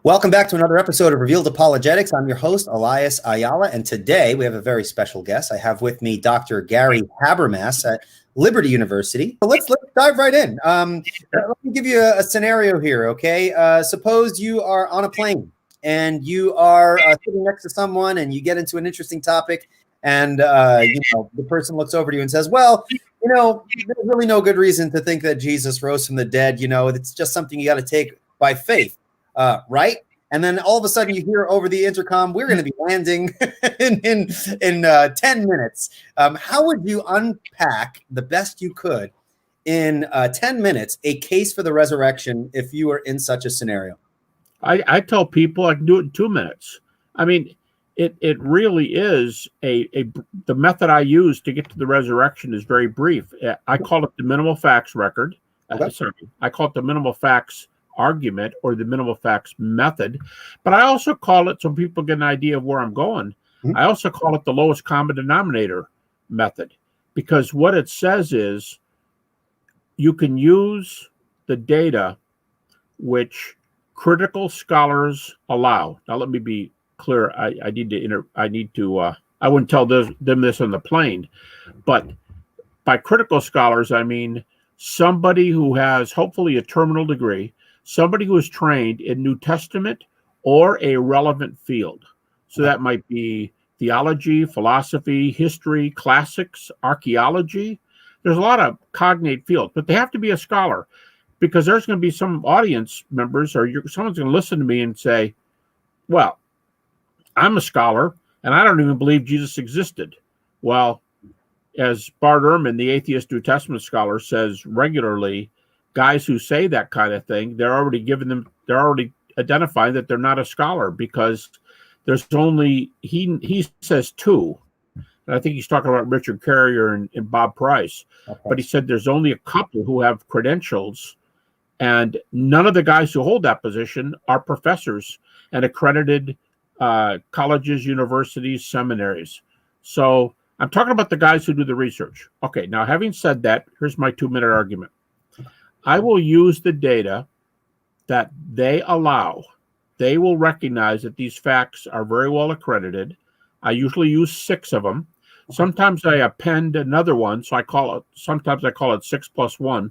Welcome back to another episode of Revealed Apologetics. I'm your host, Eli Ayala, and today we have a very special guest. I have with me Dr. Gary Habermas at Liberty University. So let's dive right in. Let me give you a scenario here, okay? Suppose you are on a plane and you are sitting next to someone and you get into an interesting topic, and the person looks over to you and says, well, there's really no good reason to think that Jesus rose from the dead. It's just something you got to take by faith. Right? And then all of a sudden you hear over the intercom, we're going to be landing in 10 minutes. How would you unpack the best you could in 10 minutes a case for the resurrection if you were in such a scenario? I tell people I can do it in 2 minutes. I mean, it really is the method I use to get to the resurrection is very brief. I call it the minimal facts record. I call it the minimal facts argument or the minimal facts method, but I also call it, so people get an idea of where I'm going, I also call it the lowest common denominator method, because what it says is you can use the data which critical scholars allow. Now let me be clear. I wouldn't tell them this on the plane, but by critical scholars I mean somebody who has hopefully a terminal degree, somebody who is trained in New Testament or a relevant field. So that might be theology, philosophy, history, classics, archaeology. There's a lot of cognate fields, but they have to be a scholar, because there's going to be some audience members or someone's going to listen to me and say, well, I'm a scholar and I don't even believe Jesus existed. Well, as Bart Ehrman, the atheist New Testament scholar, says regularly, guys who say that kind of thing, they're already identifying that they're not a scholar, because there's only, he says two, and I think he's talking about Richard Carrier and Bob Price, okay. But he said there's only a couple who have credentials, and none of the guys who hold that position are professors and accredited colleges, universities, seminaries. So I'm talking about the guys who do the research. Okay, now having said that, here's my 2-minute argument. I will use the data that they allow. They will recognize that these facts are very well accredited. I usually use 6 of them. Sometimes I append another one, so sometimes I call it 6 plus 1.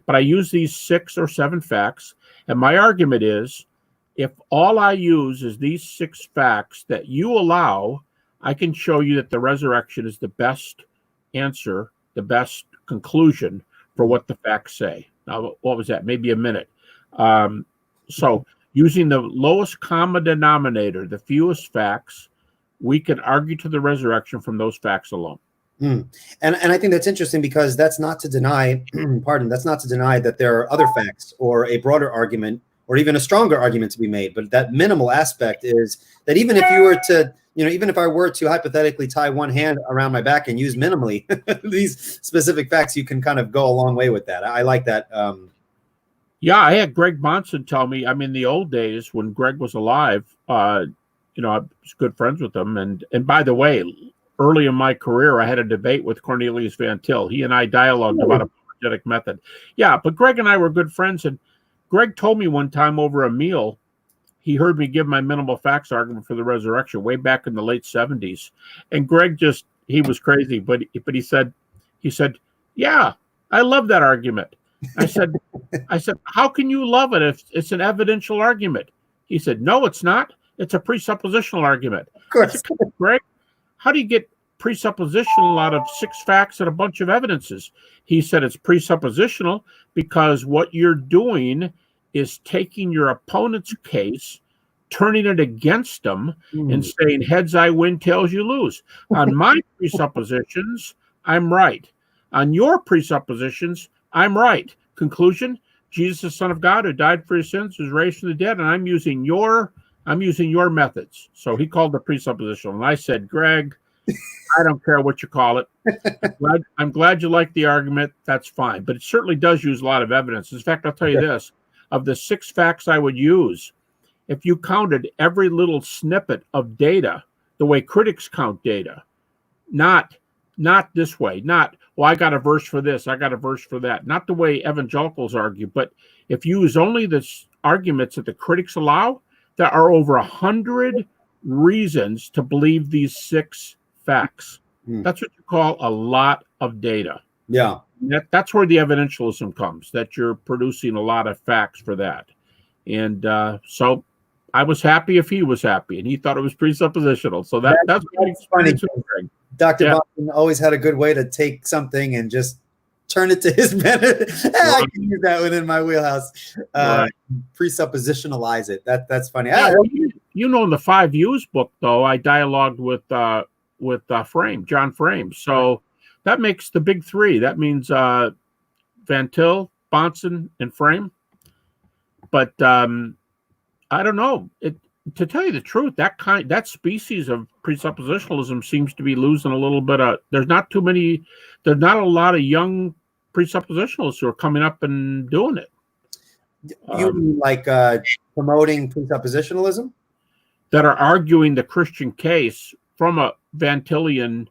But I use these 6 or 7 facts, and my argument is, if all I use is these 6 facts that you allow, I can show you that the resurrection is the best answer, the best conclusion for what the facts say. Now, what was that? Maybe a minute. So using the lowest common denominator, the fewest facts, we can argue to the resurrection from those facts alone. And I think that's interesting, because that's not to deny, that's not to deny that there are other facts or a broader argument or even a stronger argument to be made. But that minimal aspect is that even if you were to, even if I were to hypothetically tie one hand around my back and use minimally these specific facts, you can kind of go a long way with that. I like that. Yeah, I had Greg Monson tell me, in the old days when Greg was alive, I was good friends with him. And by the way, early in my career, I had a debate with Cornelius Van Til. He and I dialogued about apologetic method. Yeah, but Greg and I were good friends. And Greg told me one time over a meal, he heard me give my minimal facts argument for the resurrection way back in the late 70s. And Greg he was crazy, but he said, yeah, I love that argument. I said, how can you love it if it's an evidential argument? He said, no, it's not. It's a presuppositional argument. Of course. I said, Greg, how do you get presuppositional out of 6 facts and a bunch of evidences? He said it's presuppositional because what you're doing is taking your opponent's case, turning it against them, and saying, heads I win, tails you lose. On my presuppositions, I'm right. On your presuppositions, I'm right. Conclusion, Jesus, the Son of God, who died for his sins, was raised from the dead, and I'm using your methods. So he called the presuppositional. And I said, Greg, I don't care what you call it. I'm glad you like the argument. That's fine. But it certainly does use a lot of evidence. In fact, I'll tell you this. Of the 6 facts I would use, if you counted every little snippet of data, the way critics count data, not this way, not, well, I got a verse for this, I got a verse for that, not the way evangelicals argue, but if you use only the arguments that the critics allow, there are over 100 reasons to believe these 6 facts. That's what you call a lot of data. Yeah. That's where the evidentialism comes, that you're producing a lot of facts for that. And so I was happy if he was happy, and he thought it was presuppositional. So that's funny. Dr. Boston always had a good way to take something and just turn it to his benefit. I can use that within my wheelhouse. Presuppositionalize it. That's funny. Yeah, well, in the 5 U's book, though, I dialogued with John Frame. So that makes the big 3. That means Van Til, Bahnsen, and Frame. But I don't know. To tell you the truth, that species of presuppositionalism seems to be losing a little bit of. There's not a lot of young presuppositionalists who are coming up and doing it. You mean like promoting presuppositionalism? That are arguing the Christian case from a Van Tillian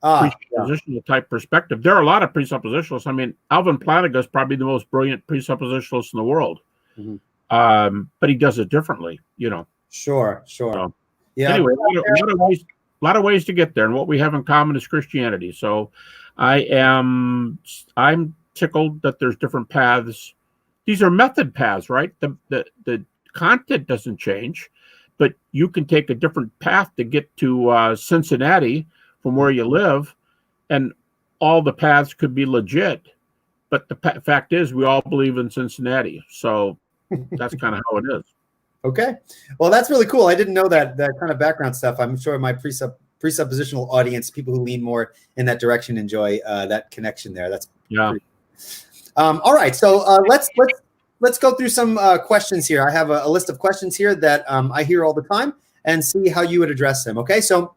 presuppositional type perspective. There are a lot of presuppositionalists. I mean, Alvin Plantinga is probably the most brilliant presuppositionalist in the world. But he does it differently, Sure. So, yeah. Anyway, a lot of ways to get there, and what we have in common is Christianity. So I'm tickled that there's different paths. These are method paths, right? The content doesn't change, but you can take a different path to get to Cincinnati from where you live, and all the paths could be legit. But the fact is, we all believe in Cincinnati. So that's kind of how it is. Okay. Well, that's really cool. I didn't know that kind of background stuff. I'm sure my presuppositional audience, people who lean more in that direction, enjoy that connection there. That's all right. So let's go through some questions here. I have a list of questions here that I hear all the time, and see how you would address them. Okay. So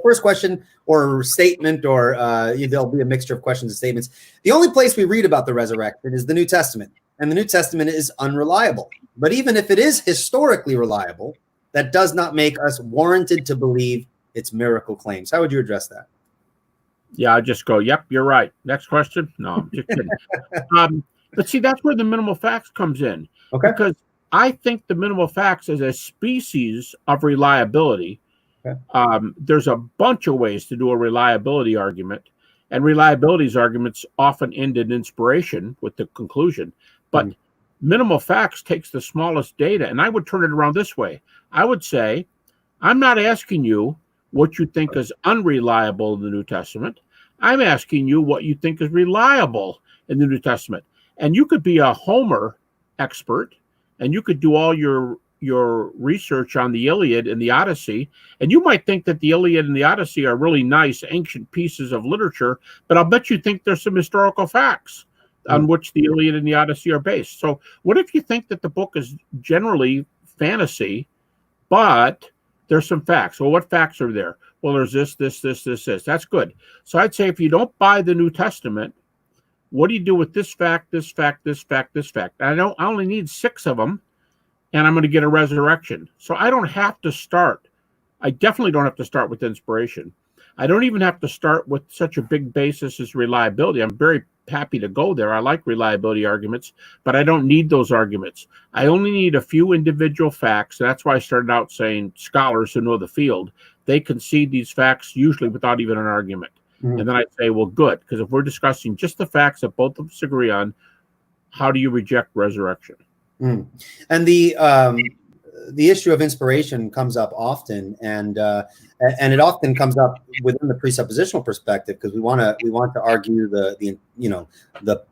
first question or statement, or there'll be a mixture of questions and statements. The only place we read about the resurrection is the New Testament, and the New Testament is unreliable. But even if it is historically reliable, that does not make us warranted to believe its miracle claims. How would you address that? Yeah, I just go, yep, you're right. Next question. No, I'm just kidding. But see, that's where the minimal facts comes in. Okay. Because I think the minimal facts is a species of reliability. Okay. There's a bunch of ways to do a reliability argument, and reliability's arguments often end in inspiration with the conclusion. But minimal facts takes the smallest data, and I would turn it around this way. I would say, I'm not asking you what you think is unreliable in the New Testament. I'm asking you what you think is reliable in the New Testament. And you could be a Homer expert, and you could do all your research on the Iliad and the Odyssey, and you might think that the Iliad and the Odyssey are really nice ancient pieces of literature, but I'll bet you think there's some historical facts on which the Iliad and the Odyssey are based. So what if you think that the book is generally fantasy, but there's some facts? Well, what facts are there? Well, there's this. That's good. So I'd say if you don't buy the New Testament, what do you do with this fact, this fact, this fact, this fact? I only need 6 of them, and I'm going to get a resurrection. So I don't have to start. I definitely don't have to start with inspiration. I don't even have to start with such a big basis as reliability. I'm very happy to go there. I like reliability arguments, but I don't need those arguments. I only need a few individual facts. That's why I started out saying scholars who know the field, they concede these facts usually without even an argument. And then I'd say, well, good, because if we're discussing just the facts that both of us agree on, how do you reject resurrection? And the issue of inspiration comes up often, and it often comes up within the presuppositional perspective, because we want to argue the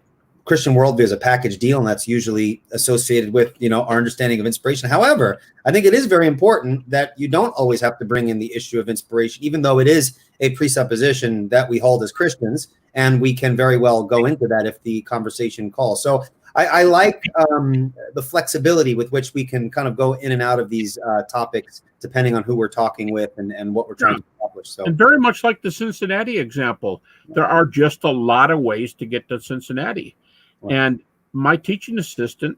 Christian worldview as a package deal, and that's usually associated with our understanding of inspiration. However, I think it is very important that you don't always have to bring in the issue of inspiration, even though it is a presupposition that we hold as Christians, and we can very well go into that if the conversation calls. So I like the flexibility with which we can kind of go in and out of these topics depending on who we're talking with and what we're trying to accomplish. So, and very much like the Cincinnati example, there are just a lot of ways to get to Cincinnati. Wow. And my teaching assistant,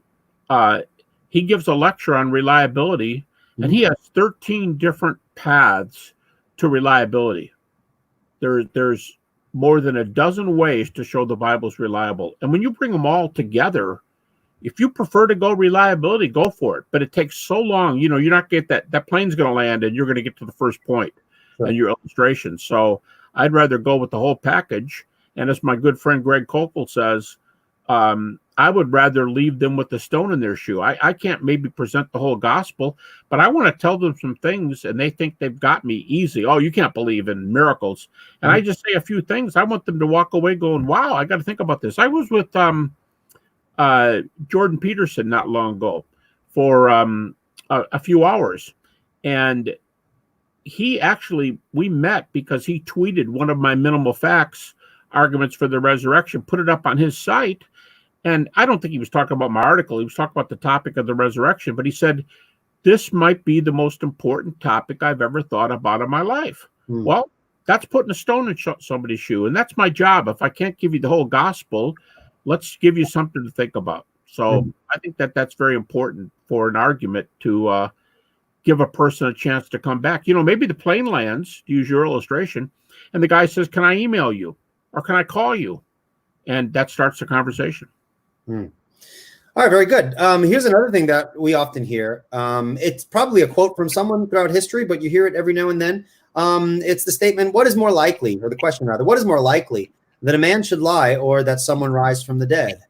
he gives a lecture on reliability, and he has 13 different paths to reliability. There's more than a dozen ways to show the Bible's reliable. And when you bring them all together, If you prefer to go reliability, go for it. But it takes so long. You're not get that plane's going to land and you're going to get to the first point in your illustration. So I'd rather go with the whole package. And as my good friend Greg Kokel says, I would rather leave them with the stone in their shoe. I can't maybe present the whole gospel, but I want to tell them some things and they think they've got me easy. Oh, you can't believe in miracles. And I just say a few things. I want them to walk away going, wow, I got to think about this. I was with Jordan Peterson not long ago for a few hours. And we met because he tweeted one of my minimal facts arguments for the resurrection, put it up on his site. And I don't think he was talking about my article. He was talking about the topic of the resurrection. But he said, this might be the most important topic I've ever thought about in my life. Well, that's putting a stone in somebody's shoe. And that's my job. If I can't give you the whole gospel, let's give you something to think about. So I think that's very important for an argument to give a person a chance to come back. Maybe the plane lands, to use your illustration, and the guy says, can I email you? Or can I call you? And that starts the conversation. All right, very good. Here's another thing that we often hear. It's probably a quote from someone throughout history, but you hear it every now and then. It's the statement, what is more likely, or the question rather, what is more likely, that a man should lie or that someone rise from the dead?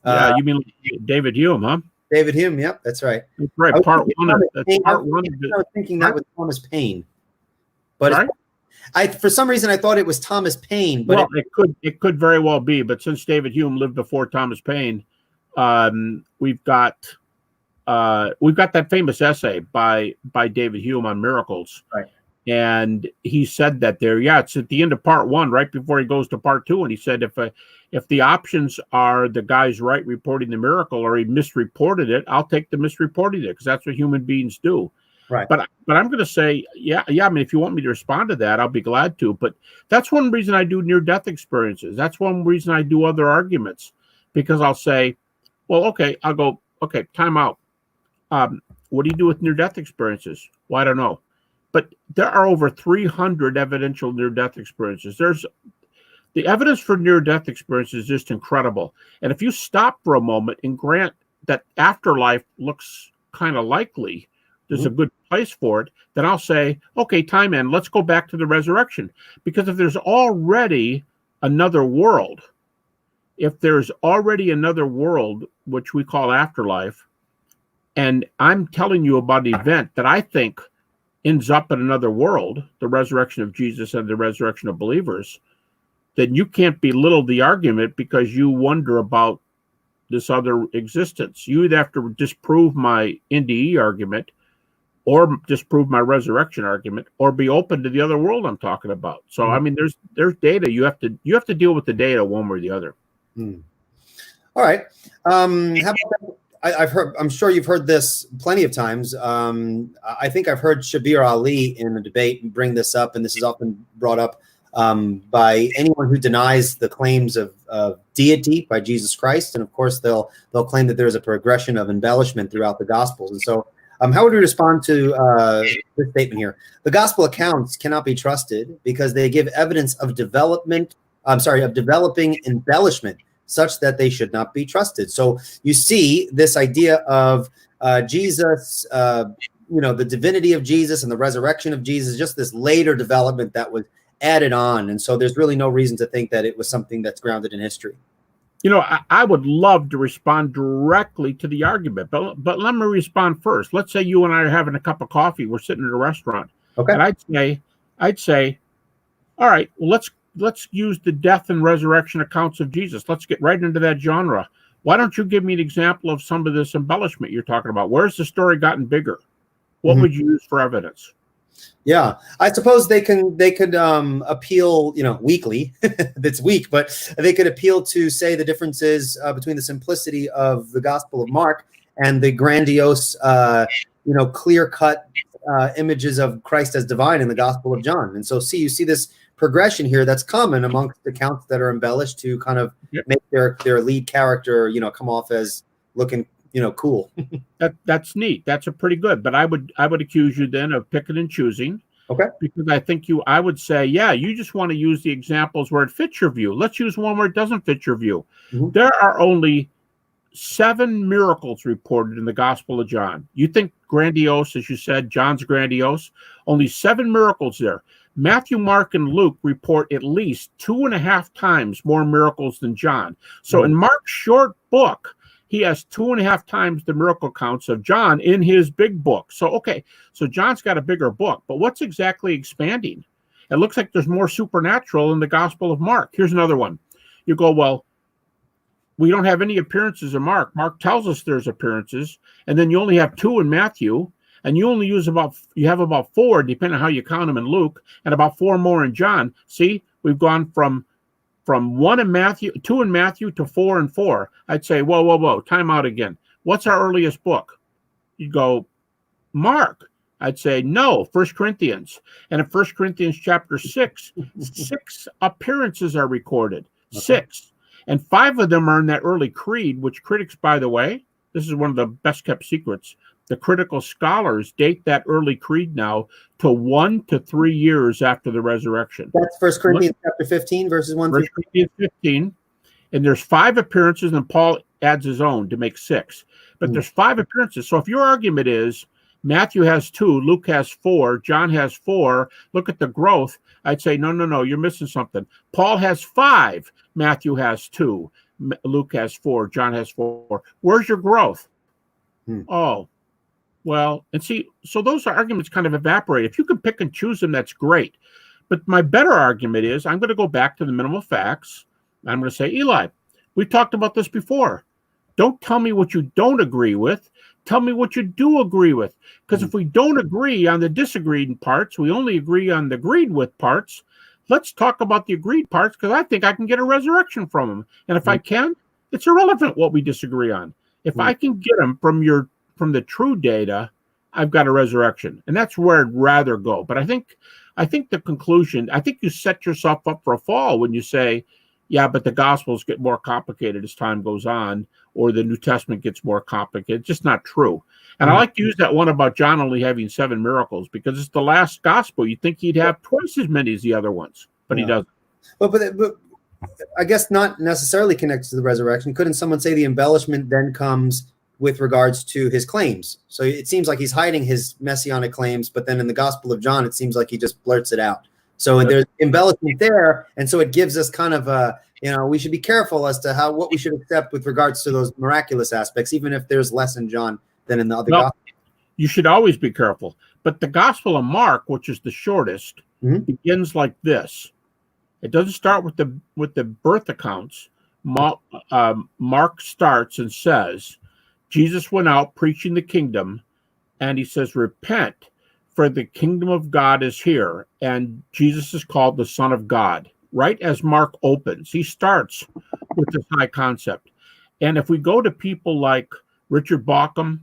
You mean David Hume, huh? David Hume, yep, that's right. That's right. I was thinking that was Thomas Paine. But for some reason I thought it was Thomas Paine, but it could very well be. But since David Hume lived before Thomas Paine, we've got that famous essay by David Hume on miracles, right? And he said that there. Yeah, it's at the end of part 1, right before he goes to part 2, and he said if the options are the guy's right reporting the miracle or he misreported it, I'll take the misreporting it because that's what human beings do. Right. But I'm going to say, yeah. I mean, if you want me to respond to that, I'll be glad to. But that's one reason I do near-death experiences. That's one reason I do other arguments, because I'll say, well, okay, I'll go, okay, time out. What do you do with near-death experiences? Well, I don't know. But there are over 300 evidential near-death experiences. The evidence for near-death experiences is just incredible. And if you stop for a moment and grant that afterlife looks kind of likely, there's a good place for it, then I'll say, okay, time in, let's go back to the resurrection. Because if there's already another world, which we call afterlife, and I'm telling you about an event that I think ends up in another world, the resurrection of Jesus and the resurrection of believers, then you can't belittle the argument because you wonder about this other existence. You either have to disprove my NDE argument or disprove my resurrection argument, or be open to the other world I'm talking about. So, I mean, there's data. You have to deal with the data one way or the other. All right. How about that? I'm sure you've heard this plenty of times. I think I've heard Shabir Ali in a debate bring this up, and this is often brought up by anyone who denies the claims of deity by Jesus Christ. And of course, they'll claim that there's a progression of embellishment throughout the Gospels. And so, how would we respond to this statement here? The Gospel accounts cannot be trusted because they give evidence of developing embellishment such that they should not be trusted. So you see this idea of Jesus, the divinity of Jesus and the resurrection of Jesus, just this later development that was added on. And so there's really no reason to think that it was something that's grounded in history. I would love to respond directly to the argument, but let me respond first. Let's say you and I are having a cup of coffee. We're sitting at a restaurant. Okay. And I'd say, all right, well, let's use the death and resurrection accounts of Jesus. Let's get right into that genre. Why don't you give me an example of some of this embellishment you're talking about? Where's the story gotten bigger? What would you use for evidence? Yeah, I suppose they could appeal, weekly. It's weak, but they could appeal to say the differences between the simplicity of the Gospel of Mark and the grandiose, clear-cut images of Christ as divine in the Gospel of John. And so you see this progression here that's common amongst accounts that are embellished to kind of make their lead character, come off as looking cool. That's neat. That's a pretty good. But I would accuse you then of picking and choosing. Okay. Because I think I would say, yeah, you just want to use the examples where it fits your view. Let's use one where it doesn't fit your view. There are only 7 miracles reported in the Gospel of John. You think grandiose, as you said, John's grandiose. Only 7 miracles there. Matthew, Mark, and Luke report at least 2.5 times more miracles than John. So in Mark's short book, he has 2.5 times the miracle counts of John in his big book. So, okay, so John's got a bigger book, but what's exactly expanding? It looks like there's more supernatural in the Gospel of Mark. Here's another one. You go, well, we don't have any appearances in Mark. Mark tells us there's appearances, and then you only have 2 in Matthew, and you only have about 4, depending on how you count them in Luke, and about 4 more in John. See, we've gone from 1 in Matthew, 2 in Matthew to 4 and 4. I'd say, whoa, time out again. What's our earliest book? You go, Mark. I'd say, no, 1 Corinthians. And in 1 Corinthians chapter 6, 6 appearances are recorded. Okay. 6. And 5 of them are in that early creed, which critics, by the way, this is one of the best kept secrets. The critical scholars date that early creed now to 1 to 3 years after the resurrection. That's 1 Corinthians chapter 15, verses 1 through 1 Corinthians 15. And there's 5 appearances, and Paul adds his own to make 6. But there's 5 appearances. So if your argument is Matthew has 2, Luke has 4, John has 4, look at the growth, I'd say, no, you're missing something. Paul has 5, Matthew has 2, Luke has 4, John has 4. Where's your growth? Oh, well, and see, so those arguments kind of evaporate. If you can pick and choose them, that's great. But my better argument is I'm going to go back to the minimal facts. I'm going to say, Eli, we talked about this before. Don't tell me what you don't agree with. Tell me what you do agree with. Because if we don't agree on the disagreed parts, we only agree on the agreed with parts. Let's talk about the agreed parts, because I think I can get a resurrection from them. And if I can, it's irrelevant what we disagree on. If I can get them from the true data, I've got a resurrection. And that's where I'd rather go. But I think the conclusion, I think you set yourself up for a fall when you say, yeah, but the Gospels get more complicated as time goes on, or the New Testament gets more complicated. It's just not true. And I like to use that one about John only having 7 miracles, because it's the last Gospel. You'd think he'd have twice as many as the other ones, but he doesn't. But I guess not necessarily connected to the resurrection. Couldn't someone say the embellishment then comes with regards to his claims? So it seems like he's hiding his messianic claims, but then in the Gospel of John, it seems like he just blurts it out. So there's embellishment there, and so it gives us kind of a, we should be careful as to what we should accept with regards to those miraculous aspects, even if there's less in John than in the other Gospels. You should always be careful. But the Gospel of Mark, which is the shortest, begins like this. It doesn't start with the birth accounts. Mark starts and says, Jesus went out preaching the kingdom, and he says, repent, for the kingdom of God is here. And Jesus is called the Son of God. Right as Mark opens, he starts with this high concept. And if we go to people like Richard Bauckham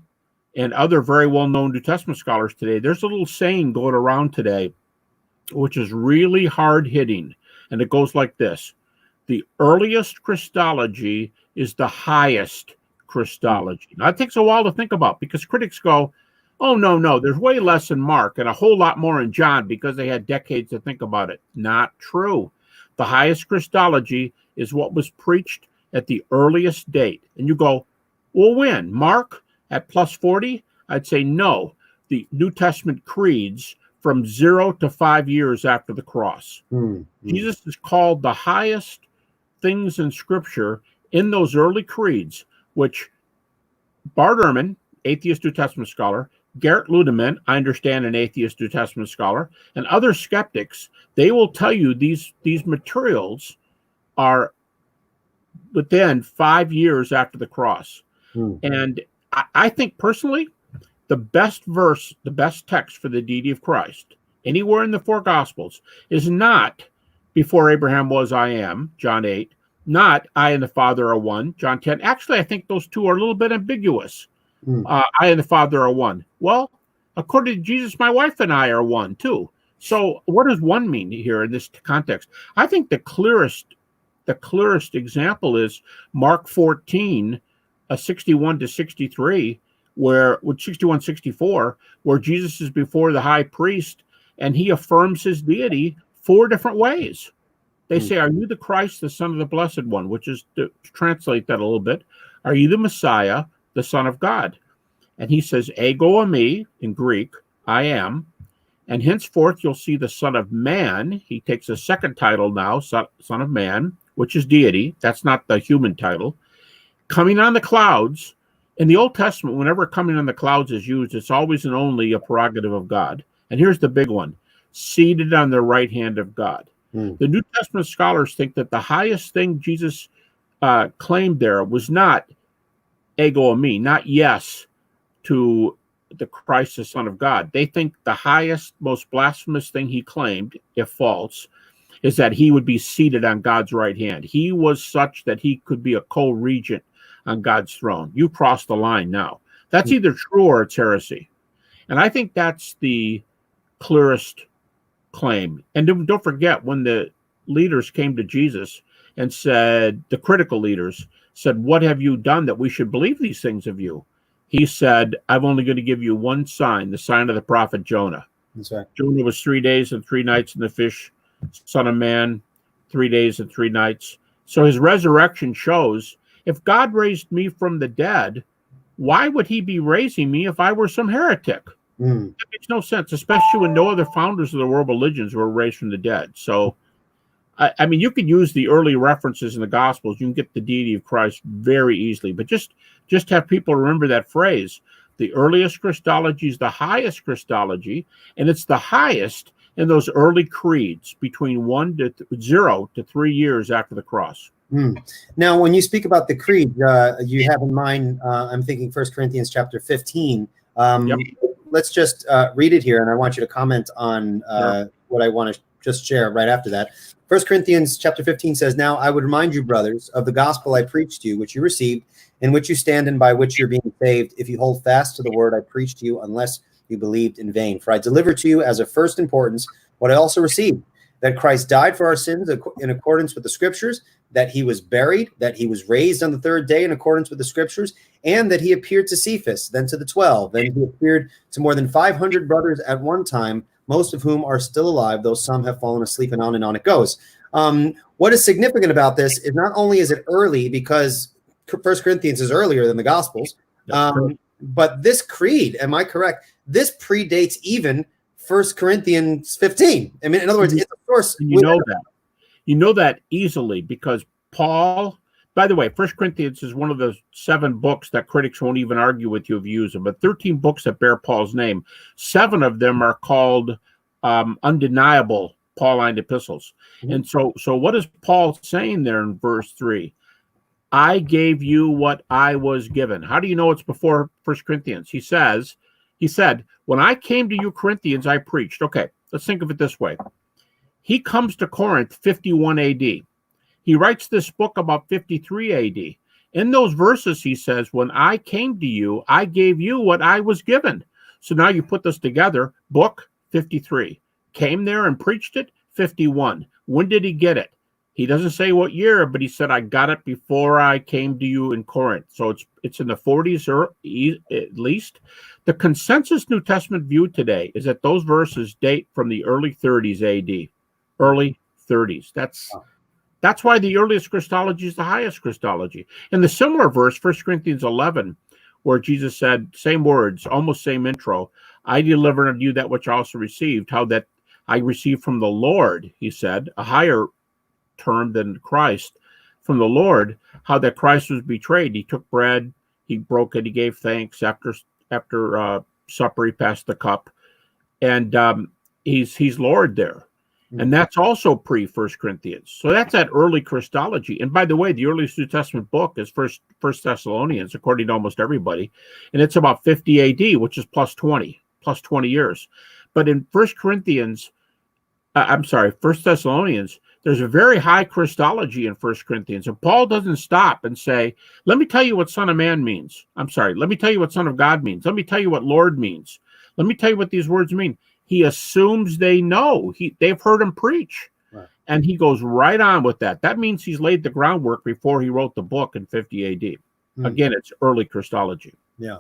and other very well-known New Testament scholars today, there's a little saying going around today, which is really hard-hitting. And it goes like this. The earliest Christology is the highest Christology. Now, it takes a while to think about, because critics go, oh, no, there's way less in Mark and a whole lot more in John because they had decades to think about it. Not true. The highest Christology is what was preached at the earliest date. And you go, well, when? Mark at plus 40? I'd say no. The New Testament creeds from 0 to 5 years after the cross. Jesus is called the highest things in Scripture in those early creeds, which Bart Ehrman, atheist New Testament scholar, Garrett Ludeman, I understand an atheist New Testament scholar, and other skeptics, they will tell you these materials are within 5 years after the cross. And I think personally, the best verse, the best text for the deity of Christ, anywhere in the 4 Gospels, is not before Abraham was, I am, John 8, not I and the Father are one, John 10. Actually, I think those two are a little bit ambiguous. I and the Father are one. Well, according to Jesus, my wife and I are one too. So what does one mean here in this context? I think the clearest example is Mark 14, 61 to 63, with 61, 64, where Jesus is before the high priest and he affirms his deity 4 different ways. They say, are you the Christ, the Son of the Blessed One? Which is, to translate that a little bit, Are you the Messiah, the Son of God? And he says, ego eimi, in Greek, I am. And henceforth you'll see the Son of Man. He takes a second title now, Son of Man, which is deity. That's not the human title. Coming on the clouds. In the Old Testament, whenever coming on the clouds is used, it's always and only a prerogative of God. And here's the big one: seated on the right hand of God. The New Testament scholars think that the highest thing Jesus claimed there was not ego eimi, not yes to the Christ, the Son of God. They think the highest, most blasphemous thing he claimed, if false, is that he would be seated on God's right hand. He was such that he could be a co-regent on God's throne. You cross the line now. That's either true or it's heresy. And I think that's the clearest claim. And don't forget, when the leaders came to Jesus and said, the critical leaders said, what have you done that we should believe these things of you? He said, I'm only going to give you one sign, the sign of the prophet Jonah. That's right. Jonah was 3 days and 3 nights in the fish. Son of Man, 3 days and 3 nights. So his resurrection shows, if God raised me from the dead, why would he be raising me if I were some heretic? That makes no sense, especially when no other founders of the world religions were raised from the dead. So, I mean, you could use the early references in the Gospels. You can get the deity of Christ very easily. But just have people remember that phrase. The earliest Christology is the highest Christology, and it's the highest in those early creeds between 0 to 3 years after the cross. Now, when you speak about the creed, you have in mind, I'm thinking 1 Corinthians chapter 15. Yep. Let's just read it here, and I want you to comment on what I want to just share right after that. 1 Corinthians chapter 15 says, now I would remind you, brothers, of the gospel I preached to you, which you received, in which you stand and by which you're being saved, if you hold fast to the word I preached to you, unless you believed in vain. For I delivered to you as of first importance what I also received, that Christ died for our sins in accordance with the scriptures, that he was buried, that he was raised on the third day in accordance with the scriptures, and that he appeared to Cephas, then to the 12. Then he appeared to more than 500 brothers at one time, most of whom are still alive, though some have fallen asleep, and on it goes. What is significant about this is not only is it early, because 1 Corinthians is earlier than the Gospels, but this creed, am I correct? This predates even 1 Corinthians 15. I mean, in other words, it's a source. You know that. You know that easily because Paul, by the way, 1 Corinthians is one of the 7 books that critics won't even argue with you if you use them, but 13 books that bear Paul's name. 7 of them are called undeniable Pauline epistles. And so what is Paul saying there in verse 3? I gave you what I was given. How do you know it's before 1 Corinthians? He said, when I came to you, Corinthians, I preached. Okay, let's think of it this way. He comes to Corinth 51 AD. He writes this book about 53 AD. In those verses, he says, when I came to you, I gave you what I was given. So now you put this together, book 53. Came there and preached it, 51. When did he get it? He doesn't say what year, but he said, I got it before I came to you in Corinth. So it's in the 40s or at least. The consensus New Testament view today is that those verses date from the early 30s AD. Early 30s. That's why the earliest Christology is the highest Christology. In the similar verse, 1 Corinthians 11, where Jesus said, same words, almost same intro, I delivered unto you that which I also received, how that I received from the Lord, he said, a higher term than Christ, from the Lord, how that Christ was betrayed. He took bread, he broke it, he gave thanks. After supper, he passed the cup, and he's Lord there. And that's also pre-1 Corinthians. So that's that early Christology. And by the way, the earliest New Testament book is First Thessalonians, according to almost everybody. And it's about 50 AD, which is plus 20 years. But in 1 Thessalonians, there's a very high Christology in 1 Corinthians. And Paul doesn't stop and say, let me tell you what Son of Man means. Let me tell you what Son of God means. Let me tell you what Lord means. Let me tell you what these words mean. He assumes they know. They've heard him preach. Right. And he goes right on with that. That means he's laid the groundwork before he wrote the book in 50 AD. Again, it's early Christology. Yeah.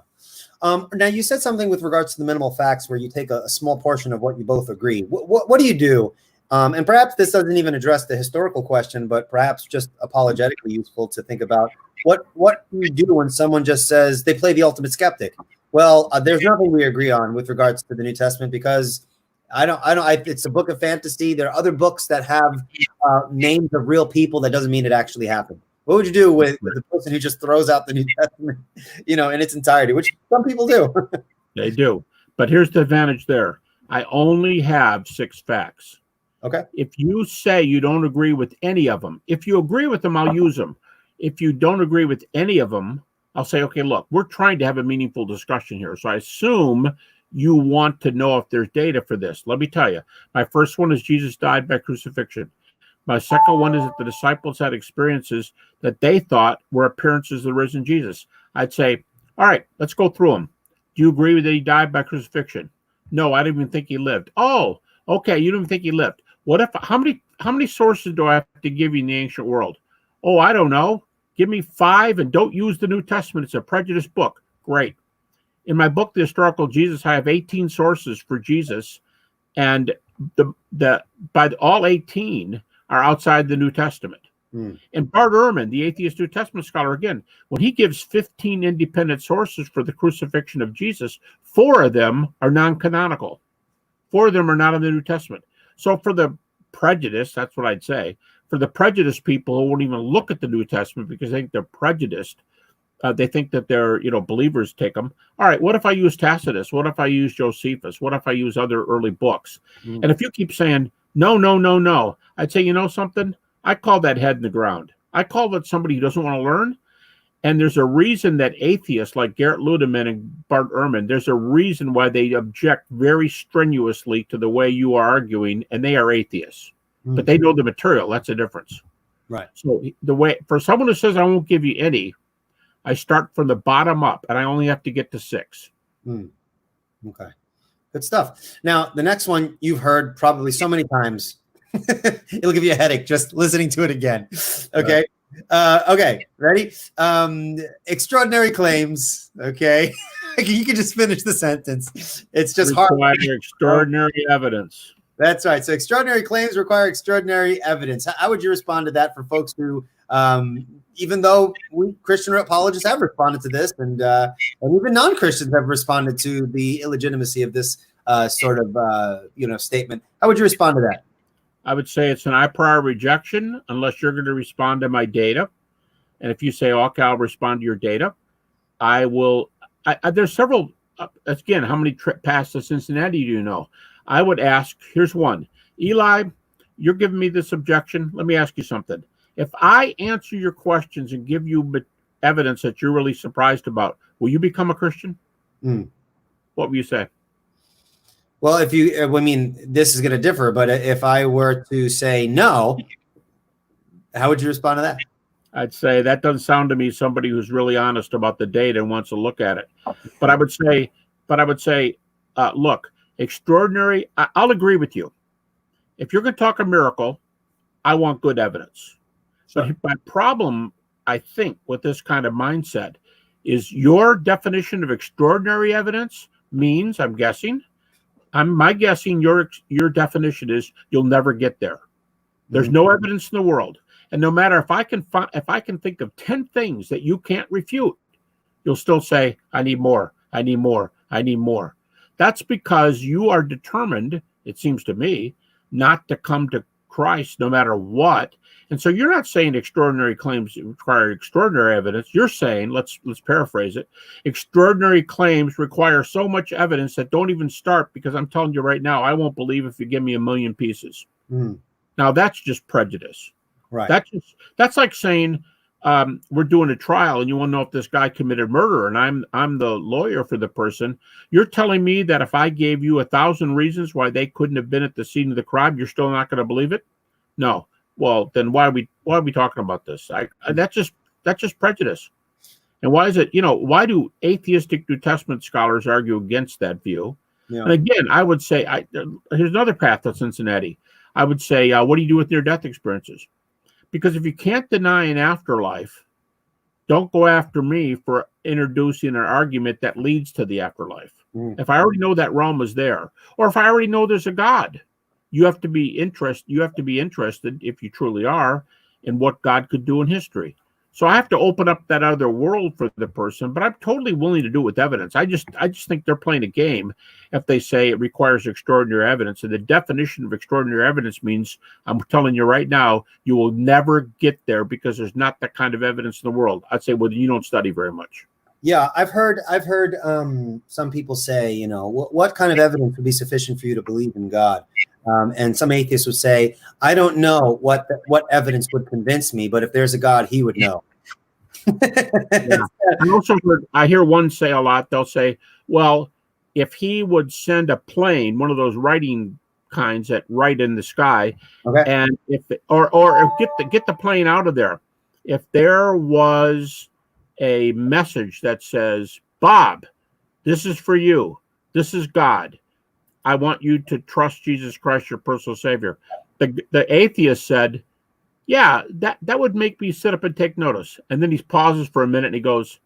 Now, you said something with regards to the minimal facts where you take a small portion of what you both agree. What do you do And perhaps this doesn't even address the historical question, but perhaps just apologetically useful to think about what do you do when someone just says they play the ultimate skeptic? Well, there's nothing we agree on with regards to the New Testament because it's a book of fantasy. There are other books that have names of real people. That doesn't mean it actually happened. What would you do with the person who just throws out the New Testament, in its entirety, which some people do? They do. But here's the advantage there. I only have 6 facts. Okay. If you say you don't agree with any of them, if you agree with them, I'll use them. If you don't agree with any of them, I'll say, okay, look, we're trying to have a meaningful discussion here. So I assume you want to know if there's data for this. Let me tell you. My first one is Jesus died by crucifixion. My second one is that the disciples had experiences that they thought were appearances of the risen Jesus. I'd say, all right, let's go through them. Do you agree that he died by crucifixion? No, I didn't even think he lived. Oh, okay, you didn't think he lived. What if? How many sources do I have to give you in the ancient world? Oh, I don't know. Give me 5 and don't use the New Testament. It's a prejudiced book. Great. In my book, The Historical Jesus, I have 18 sources for Jesus, and all 18 are outside the New Testament. And Bart Ehrman, the atheist New Testament scholar, again, when he gives 15 independent sources for the crucifixion of Jesus, 4 of them are non-canonical. 4 of them are not in the New Testament. So for the prejudice, that's what I'd say, for the prejudiced people who won't even look at the New Testament because they think they're prejudiced, they think that they're, believers take them. All right, what if I use Tacitus? What if I use Josephus? What if I use other early books? And if you keep saying, no, I'd say, you know something? I call that head in the ground. I call that somebody who doesn't want to learn. And there's a reason that atheists like Garrett Ludeman and Bart Ehrman, there's a reason why they object very strenuously to the way you are arguing, and they are atheists. But they know the material. That's the difference. Right. So the way, for someone who says I won't give you any, I start from the bottom up, and I only have to get to 6. Okay. Good stuff. Now, the next one you've heard probably so many times. It'll give you a headache just listening to it again. Okay. Okay. Ready? Extraordinary claims. Okay. You can just finish the sentence. It's just hard. Extraordinary evidence. That's right. So extraordinary claims require extraordinary evidence. How would you respond to that for folks who, even though we Christian apologists have responded to this, and even non-Christians have responded to the illegitimacy of this sort of statement? How would you respond to that? I would say it's an a priori rejection unless you're going to respond to my data. And if you say, okay, I'll respond to your data, I will. There's several. Again, how many paths to Cincinnati do you know? I would ask, here's one. Eli, you're giving me this objection. Let me ask you something. If I answer your questions and give you evidence that you're really surprised about, will you become a Christian? What will you say? Well, this is going to differ, but if I were to say no, how would you respond to that? I'd say that doesn't sound to me somebody who's really honest about the data and wants to look at it. But I would say, look, extraordinary. I'll agree with you. If you're going to talk a miracle, I want good evidence. Sure. But my problem, I think, with this kind of mindset is your definition of extraordinary evidence means, I'm guessing, your definition is you'll never get there. There's no evidence in the world. And no matter if I can think of 10 things that you can't refute, you'll still say, I need more, I need more, I need more. That's because you are determined, it seems to me, not to come to Christ no matter what. And so you're not saying extraordinary claims require extraordinary evidence. You're saying, let's paraphrase it, extraordinary claims require so much evidence that don't even start, because I'm telling you right now, I won't believe if you give me 1,000,000 pieces. Now that's just prejudice. Right. That's like saying we're doing a trial and you want to know if this guy committed murder, and I'm the lawyer for the person. You're telling me that if I gave you 1,000 reasons why they couldn't have been at the scene of the crime, you're still not going to believe it? No. Well, then why are we talking about this? That's just prejudice. And why is it? Why do atheistic New Testament scholars argue against that view? Yeah. And again, I would say here's another path to Cincinnati. I would say, what do you do with near-death experiences? Because if you can't deny an afterlife, don't go after me for introducing an argument that leads to the afterlife. If I already know that realm is there, or if I already know there's a God, you have to be interested, if you truly are, in what God could do in history. So I have to open up that other world for the person, but I'm totally willing to do it with evidence. I just think they're playing a game if they say it requires extraordinary evidence. And the definition of extraordinary evidence means, I'm telling you right now, you will never get there because there's not that kind of evidence in the world. I'd say, well, you don't study very much. Yeah, I've heard some people say, what kind of evidence would be sufficient for you to believe in God? And some atheists would say, I don't know what evidence would convince me, but if there's a God, he would know. Yeah. I hear one say a lot, they'll say, well, if he would send a plane, one of those writing kinds that write in the sky, okay, and if get the plane out of there, if there was a message that says, Bob, this is for you. This is God. I want you to trust Jesus Christ, your personal savior. The atheist said, yeah, that would make me sit up and take notice. And then he pauses for a minute and he goes,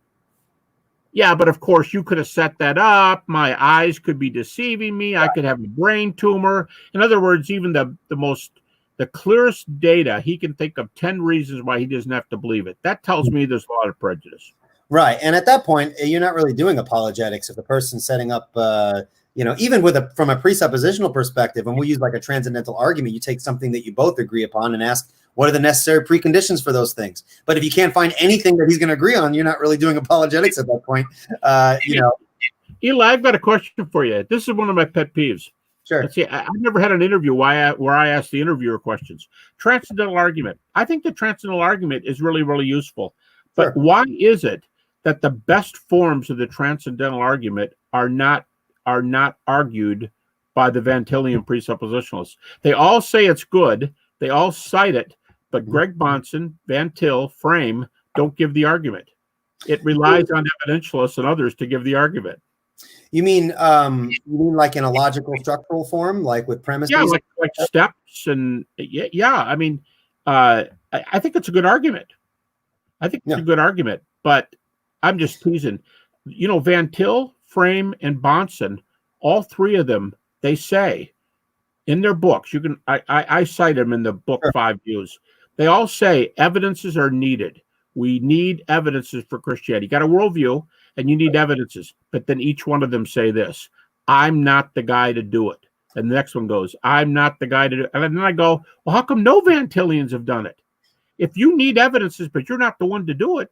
yeah, but of course you could have set that up. My eyes could be deceiving me. I could have a brain tumor. In other words, even the clearest data, he can think of 10 reasons why he doesn't have to believe it. That tells me there's a lot of prejudice. Right. And at that point, you're not really doing apologetics if the person's setting up, even from a presuppositional perspective, when we use like a transcendental argument, you take something that you both agree upon and ask, what are the necessary preconditions for those things? But if you can't find anything that he's going to agree on, you're not really doing apologetics at that point. Eli, I've got a question for you. This is one of my pet peeves. Sure. Let's see, I've never had an interview where I ask the interviewer questions. Transcendental argument. I think the transcendental argument is really, really useful. But Sure. Why is it that the best forms of the transcendental argument are not argued by the Van Tillian presuppositionalists? They all say it's good. They all cite it. But Greg Bahnsen, Van Til, Frame don't give the argument. It relies on evidentialists and others to give the argument. You mean like in a logical structural form, like with premise? Yeah, like steps and yeah. I mean, I think it's a good argument. I think it's a good argument, but I'm just teasing. Van Til, Frame, and Bahnsen, all three of them, they say in their books, I cite them in the book, sure. 5 Views. They all say evidences are needed. We need evidences for Christianity. You got a worldview and you need evidences. But then each one of them say this, I'm not the guy to do it. And the next one goes, I'm not the guy to do it. And then I go, well, how come no Van Tillians have done it? If you need evidences, but you're not the one to do it,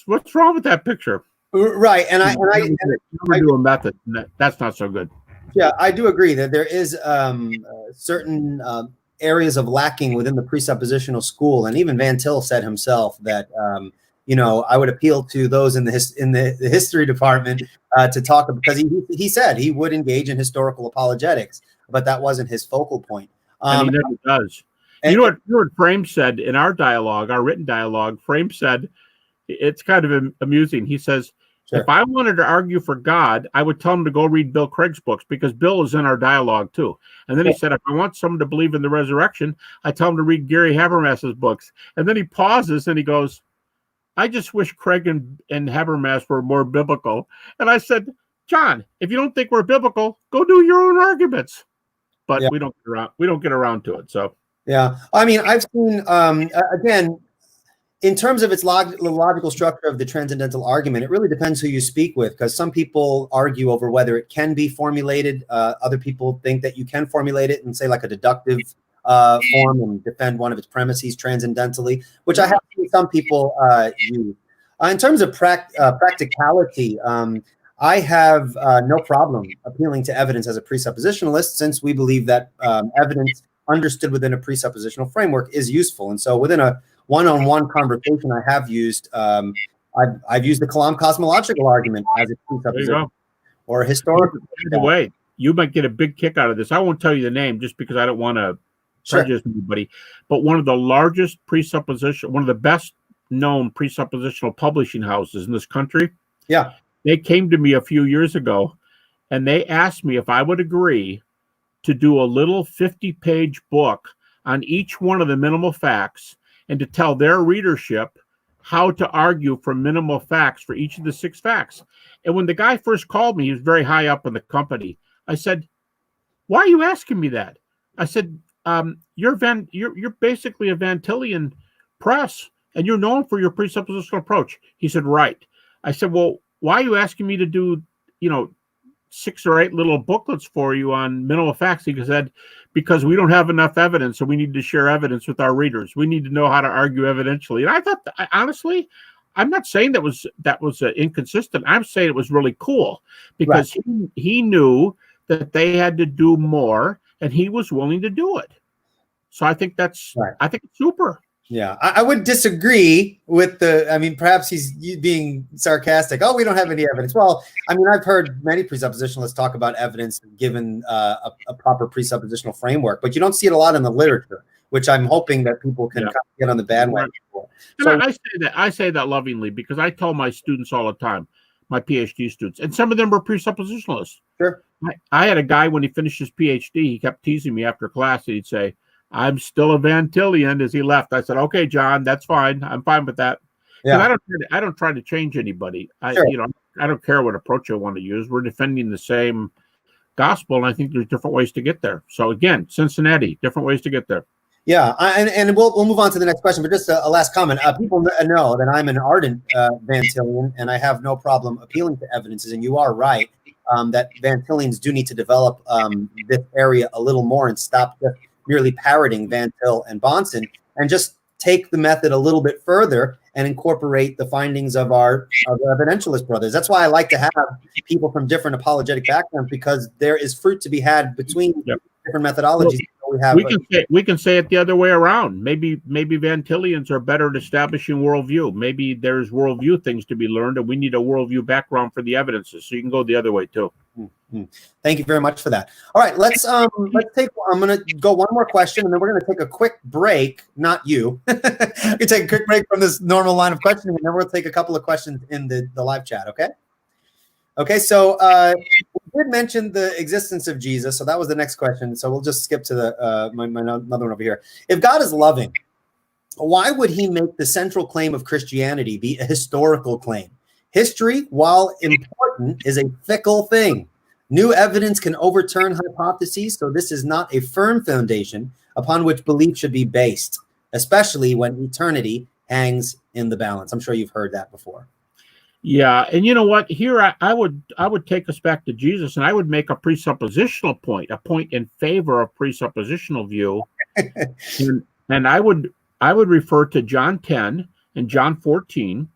what's wrong with that picture? Right. And I do a method. That's not so good. Yeah, I do agree that there is certain areas of lacking within the presuppositional school, and even Van Til said himself that I would appeal to those in the history department to talk, because he said he would engage in historical apologetics, but that wasn't his focal point. And he never does. You know what Frame said in our dialogue, our written dialogue? Frame said, it's kind of amusing. He says, sure. If I wanted to argue for God, I would tell him to go read Bill Craig's books, because Bill is in our dialogue too. And then he said, if I want someone to believe in the resurrection, I tell him to read Gary Habermas's books. And then he pauses and he goes, I just wish Craig and Habermas were more biblical. And I said, John, if you don't think we're biblical, go do your own arguments. But we don't get around to it. So yeah, I mean, I've seen again, in terms of its logical structure of the transcendental argument, it really depends who you speak with, because some people argue over whether it can be formulated. Other people think that you can formulate it and say like a deductive form and defend one of its premises transcendentally, which I have seen some people use. In terms of practicality, I have no problem appealing to evidence as a presuppositionalist, since we believe that evidence understood within a presuppositional framework is useful. And so within a one-on-one conversation, I have used, I've used the Kalam cosmological argument as a presupposition or a historical. By the way, you might get a big kick out of this. I won't tell you the name just because I don't want to prejudice anybody, but one of the largest one of the best known presuppositional publishing houses in this country. Yeah. They came to me a few years ago and they asked me if I would agree to do a little 50-page book on each one of the minimal facts and to tell their readership how to argue from minimal facts for each of the 6 facts. And when the guy first called me, he was very high up in the company. I said, why are you asking me that? I said, you're basically a Van Tillian press, and you're known for your presuppositional approach. He said, right. I said, well, why are you asking me to do, 6 or 8 little booklets for you on minimal facts? He said, because we don't have enough evidence, so we need to share evidence with our readers. We need to know how to argue evidentially. And I thought, honestly, I'm not saying that was inconsistent. I'm saying it was really cool because he knew that they had to do more, and he was willing to do it. So I think it's super. Yeah, I would disagree with perhaps he's being sarcastic. Oh, we don't have any evidence. Well, I've heard many presuppositionalists talk about evidence given a proper presuppositional framework, but you don't see it a lot in the literature, which I'm hoping that people can kind of get on the bandwagon for. So, I say that lovingly because I tell my students all the time, my PhD students, and some of them were presuppositionalists. Sure. I had a guy when he finished his PhD, he kept teasing me after class. He'd say, I'm still a Van Tillian as he left. I said, okay, John, that's fine. I'm fine with that. Yeah. I don't try to change anybody. Sure. I don't care what approach I want to use. We're defending the same gospel, and I think there's different ways to get there. So again, Cincinnati, different ways to get there. Yeah, and we'll move on to the next question, but just a last comment. People know that I'm an ardent Van Tillian, and I have no problem appealing to evidences, and you are right that Van Tillians do need to develop this area a little more and stop merely parroting Van Til and Bahnsen, and just take the method a little bit further and incorporate the findings of our evidentialist brothers. That's why I like to have people from different apologetic backgrounds, because there is fruit to be had between different methodologies. We can say it the other way around. Maybe Van Tillians are better at establishing worldview. Maybe there's worldview things to be learned, and we need a worldview background for the evidences. So you can go the other way too. Mm-hmm. Thank you very much for that. All right, let's take. I'm going to go one more question, and then we're going to take a quick break. Not you. You take a quick break from this normal line of questioning, and then we'll take a couple of questions in the live chat. Okay. Okay. So we did mention the existence of Jesus, so that was the next question. So we'll just skip to the my another one over here. If God is loving, why would He make the central claim of Christianity be a historical claim? History, while important, is a fickle thing. New evidence can overturn hypotheses, so this is not a firm foundation upon which belief should be based, especially when eternity hangs in the balance. I'm sure you've heard that before. Yeah, and you know what? Here I would take us back to Jesus, and I would make a presuppositional point, a point in favor of presuppositional view, and I would refer to John 10 and John 14,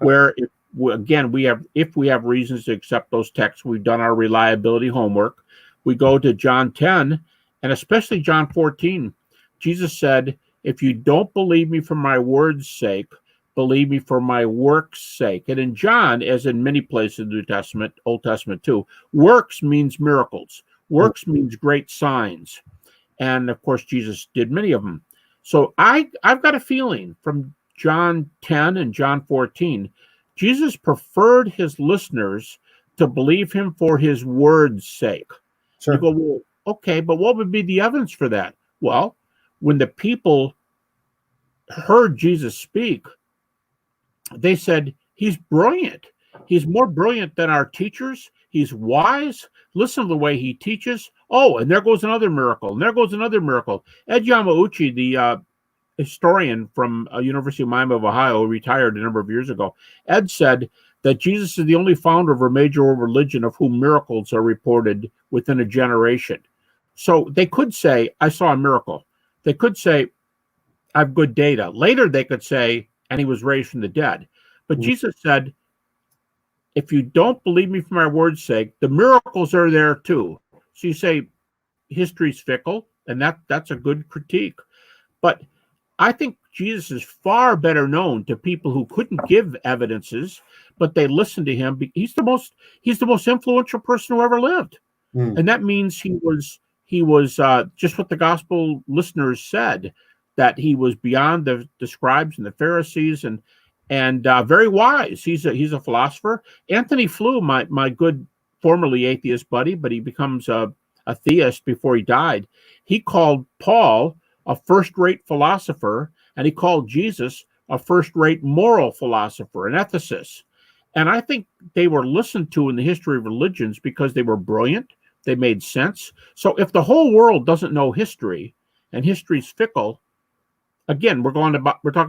where if we have reasons to accept those texts, we've done our reliability homework. We go to John 10 and especially John 14. Jesus said, "If you don't believe me for my word's sake, believe me for my work's sake." And in John, as in many places in the New Testament, Old Testament too, works means miracles. Works means great signs. And of course, Jesus did many of them. So I've got a feeling from John 10 and John 14, Jesus preferred his listeners to believe him for his word's sake. Sure. You go, well, okay, but what would be the evidence for that? Well, when the people heard Jesus speak, they said, he's brilliant. He's more brilliant than our teachers. He's wise. Listen to the way he teaches. Oh, and there goes another miracle. And there goes another miracle. Ed Yamauchi, the historian from University of Miami of Ohio, retired a number of years ago. Ed said that Jesus is the only founder of a major religion of whom miracles are reported within a generation. So they could say, I saw a miracle. They could say, I have good data. Later they could say, and he was raised from the dead. But Jesus said, if you don't believe me for my word's sake, the miracles are there too. So you say history's fickle, and that's a good critique. But I think Jesus is far better known to people who couldn't give evidences, but they listened to him. He's the most influential person who ever lived. And that means he was just what the gospel listeners said, that he was beyond the scribes and the Pharisees and very wise. He's a philosopher. Anthony Flew, my good formerly atheist buddy, but he becomes a theist before he died. He called Paul a first-rate philosopher, and he called Jesus a first-rate moral philosopher, an ethicist. And I think they were listened to in the history of religions because they were brilliant, They made sense. So if the whole world doesn't know history, and history's fickle, again, we're talking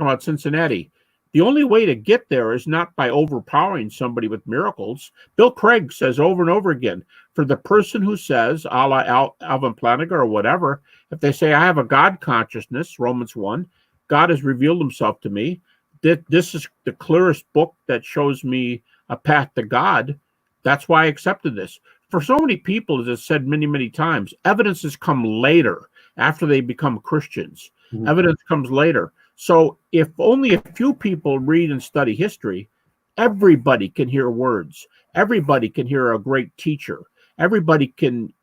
about Cincinnati. The only way to get there is not by overpowering somebody with miracles. Bill Craig says over and over again, for the person who says, a la Alvin Plantinga or whatever, if they say, I have a God consciousness, Romans 1, God has revealed himself to me. This is the clearest book that shows me a path to God. That's why I accepted this. For so many people, as I've said many, many times, evidence has come later after they become Christians. Mm-hmm. Evidence comes later. So if only a few people read and study history, everybody can hear words. Everybody can hear a great teacher. Everybody can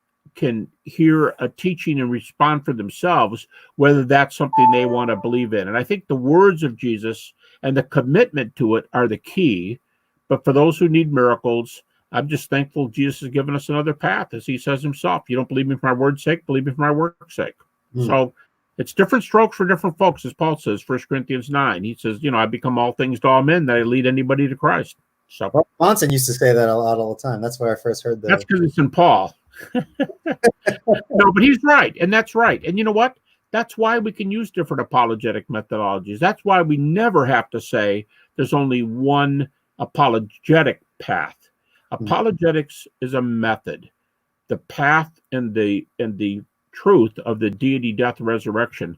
hear a teaching and respond for themselves, whether that's something they want to believe in. And I think the words of Jesus and the commitment to it are the key. But for those who need miracles, I'm just thankful Jesus has given us another path, as he says himself. You don't believe me for my word's sake, believe me for my work's sake. So it's different strokes for different folks, as Paul says, 1 Corinthians 9. He says, I become all things to all men, that I lead anybody to Christ. So Monson used to say that a lot all the time. That's where I first heard that. That's because it's in Paul. No, but he's right, and that's right. And you know what? That's why we can use different apologetic methodologies. That's why we never have to say there's only one apologetic path. Apologetics is a method. The path and the truth of the deity, death, resurrection,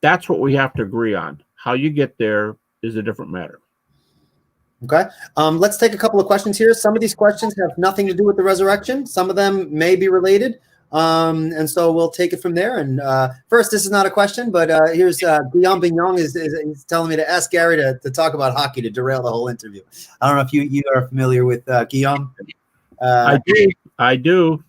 that's what we have to agree on. How you get there is a different matter. Okay. Let's take a couple of questions here. Some of these questions have nothing to do with the resurrection. Some of them may be related. And so we'll take it from there. And first, this is not a question, but here's Guillaume Bignon is telling me to ask Gary to talk about hockey to derail the whole interview. I don't know if you are familiar with Guillaume. I do.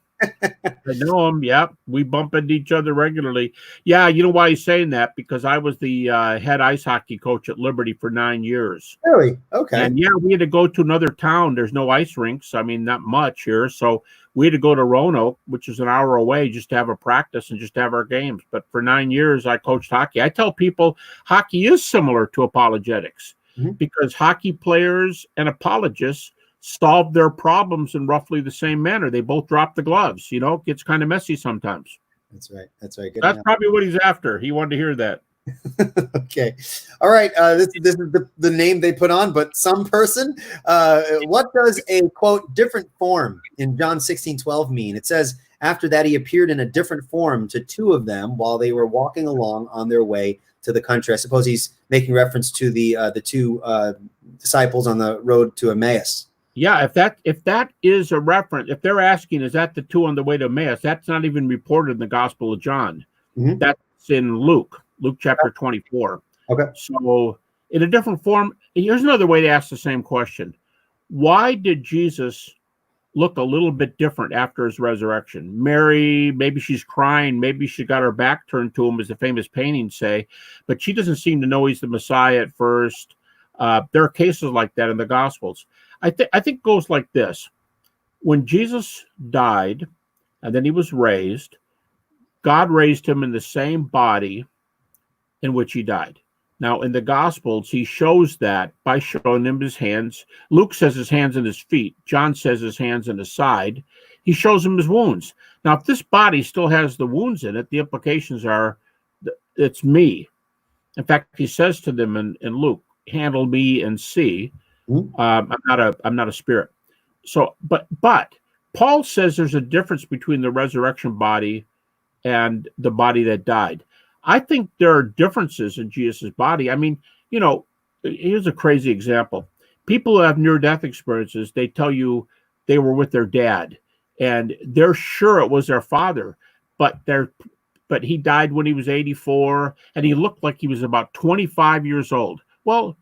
I know him. Yeah, we bump into each other regularly. Yeah, you know why he's saying that? Because I was the head ice hockey coach at Liberty for 9 years. Really? Okay. And yeah, we had to go to another town. There's no ice rinks. I mean, not much here. So we had to go to Roanoke, which is an hour away, just to have a practice and just to have our games. But for 9 years, I coached hockey. I tell people hockey is similar to apologetics because hockey players and apologists solve their problems in roughly the same manner. They both drop the gloves. It gets kind of messy sometimes. That's right. Good. That's probably what he's after. He wanted to hear that. Okay. All right. This is the name they put on, but some person. What does a, quote, different form in John 16:12 mean? It says, after that, he appeared in a different form to two of them while they were walking along on their way to the country. I suppose he's making reference to the two disciples on the road to Emmaus. Yeah, if that is a reference, if they're asking, is that the two on the way to Emmaus? That's not even reported in the Gospel of John. That's in Luke chapter 24. Okay. So in a different form, here's another way to ask the same question. Why did Jesus look a little bit different after his resurrection? Mary, maybe she's crying, maybe she got her back turned to him, as the famous paintings say, but she doesn't seem to know he's the Messiah at first. There are cases like that in the Gospels. I think it goes like this. When Jesus died and then he was raised, God raised him in the same body in which he died. Now, in the Gospels, he shows that by showing him his hands. Luke says his hands and his feet. John says his hands and his side. He shows him his wounds. Now, if this body still has the wounds in it, the implications are it's me. In fact, he says to them in Luke, handle me and see. I'm not a spirit. So, but Paul says there's a difference between the resurrection body and the body that died. I think there are differences in Jesus' body. I mean, here's a crazy example. People who have near-death experiences, they tell you they were with their dad, and they're sure it was their father, but he died when he was 84, and he looked like he was about 25 years old. Well,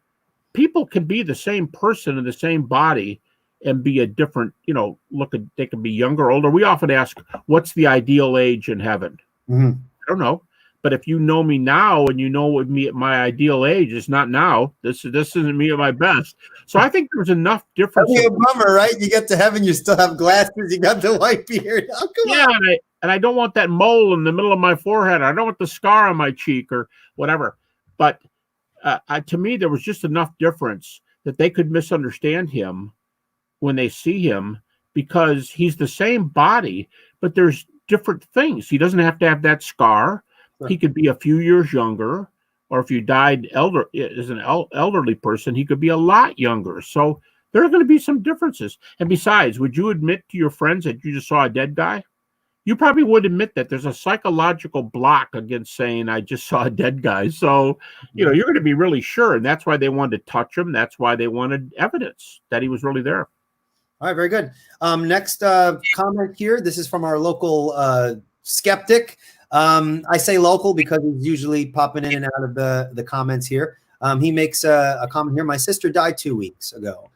people can be the same person in the same body and be a different, they can be younger or older. We often ask, what's the ideal age in heaven? I don't know. But if you know me now and you know with me at my ideal age, it's not now. This isn't me at my best. So I think there's enough difference. That'd be a bummer, right? You get to heaven, you still have glasses, you got the white beard. Oh, come on. And I don't want that mole in the middle of my forehead. I don't want the scar on my cheek or whatever. But to me, there was just enough difference that they could misunderstand him when they see him, because he's the same body, but there's different things. He doesn't have to have that scar. Sure. He could be a few years younger, or if you died as an elderly person, he could be a lot younger. So there are going to be some differences. And besides, would you admit to your friends that you just saw a dead guy? You probably would admit that there's a psychological block against saying, I just saw a dead guy. So, you're going to be really sure. And that's why they wanted to touch him. That's why they wanted evidence that he was really there. All right, very good. Next comment here. This is from our local skeptic. I say local because he's usually popping in and out of the comments here. He makes a comment here. My sister died 2 weeks ago.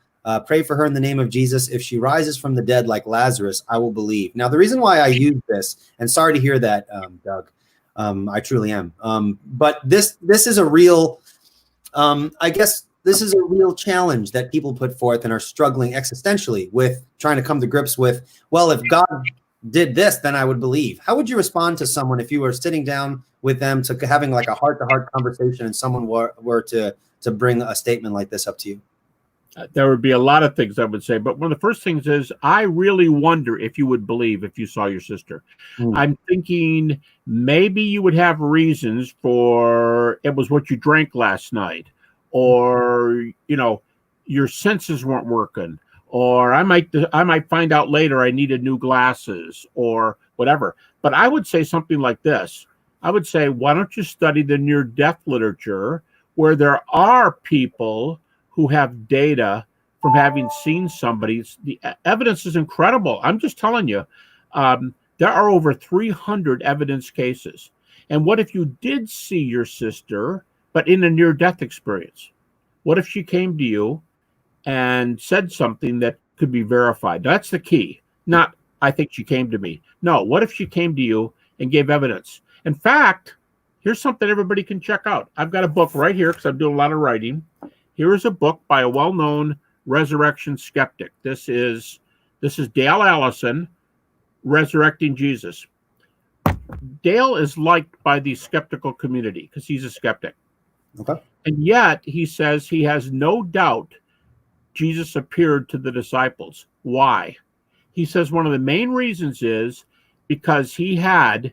Pray for her in the name of Jesus. If she rises from the dead like Lazarus, I will believe. Now, the reason why I use this, and sorry to hear that, Doug, I truly am. But this is a real, I guess this is a real challenge that people put forth and are struggling existentially with trying to come to grips with, well, if God did this, then I would believe. How would you respond to someone if you were sitting down with them to having like a heart-to-heart conversation and someone were to bring a statement like this up to you? There would be a lot of things I would say, but one of the first things is I really wonder if you would believe if you saw your sister. I'm thinking maybe you would have reasons for it was what you drank last night, or your senses weren't working, or I might find out later I needed new glasses or whatever. But I would say something like this. I would say, why don't you study the near-death literature where there are people who have data from having seen somebody. The evidence is incredible. I'm just telling you, there are over 300 evidence cases. And what if you did see your sister, but in a near-death experience? What if she came to you and said something that could be verified? That's the key. Not, I think she came to me. No, what if she came to you and gave evidence? In fact, here's something everybody can check out. I've got a book right here because I'm doing a lot of writing. Here is a book by a well-known resurrection skeptic. This is Dale Allison, Resurrecting Jesus. Dale is liked by the skeptical community because he's a skeptic. Okay. And yet he says he has no doubt Jesus appeared to the disciples. Why? He says one of the main reasons is because he had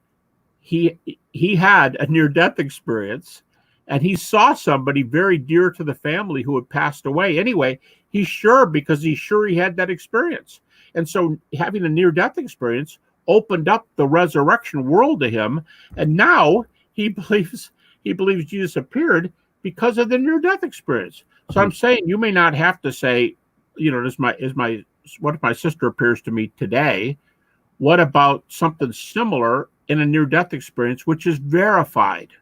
a near-death experience. And he saw somebody very dear to the family who had passed away. Anyway, he's sure because he's sure he had that experience. And so having a near-death experience opened up the resurrection world to him. And now he believes Jesus appeared because of the near-death experience. So I'm saying you may not have to say, what if my sister appears to me today? What about something similar in a near-death experience, which is verified?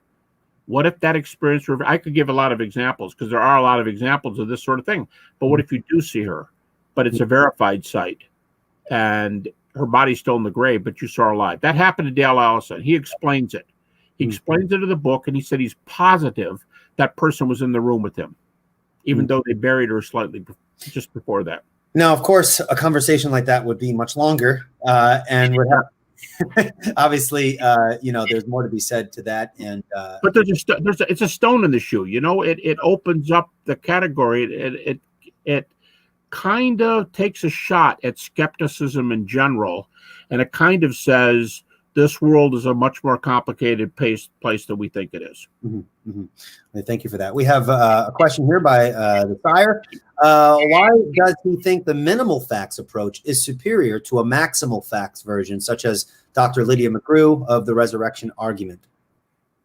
What if that experience, I could give a lot of examples because there are a lot of examples of this sort of thing. But what if you do see her, but it's a verified site and her body's still in the grave, but you saw her alive? That happened to Dale Allison. He explains it. He explains it in the book, and he said he's positive that person was in the room with him, even though they buried her slightly just before that. Now, of course, a conversation like that would be much longer and would have obviously, there's more to be said to that, but it's a stone in the shoe. It opens up the category. It kind of takes a shot at skepticism in general, and it kind of says this world is a much more complicated place than we think it is. Thank you for that. We have a question here by the Sire. Why does he think the minimal facts approach is superior to a maximal facts version, such as Dr. Lydia McGrew of the resurrection argument?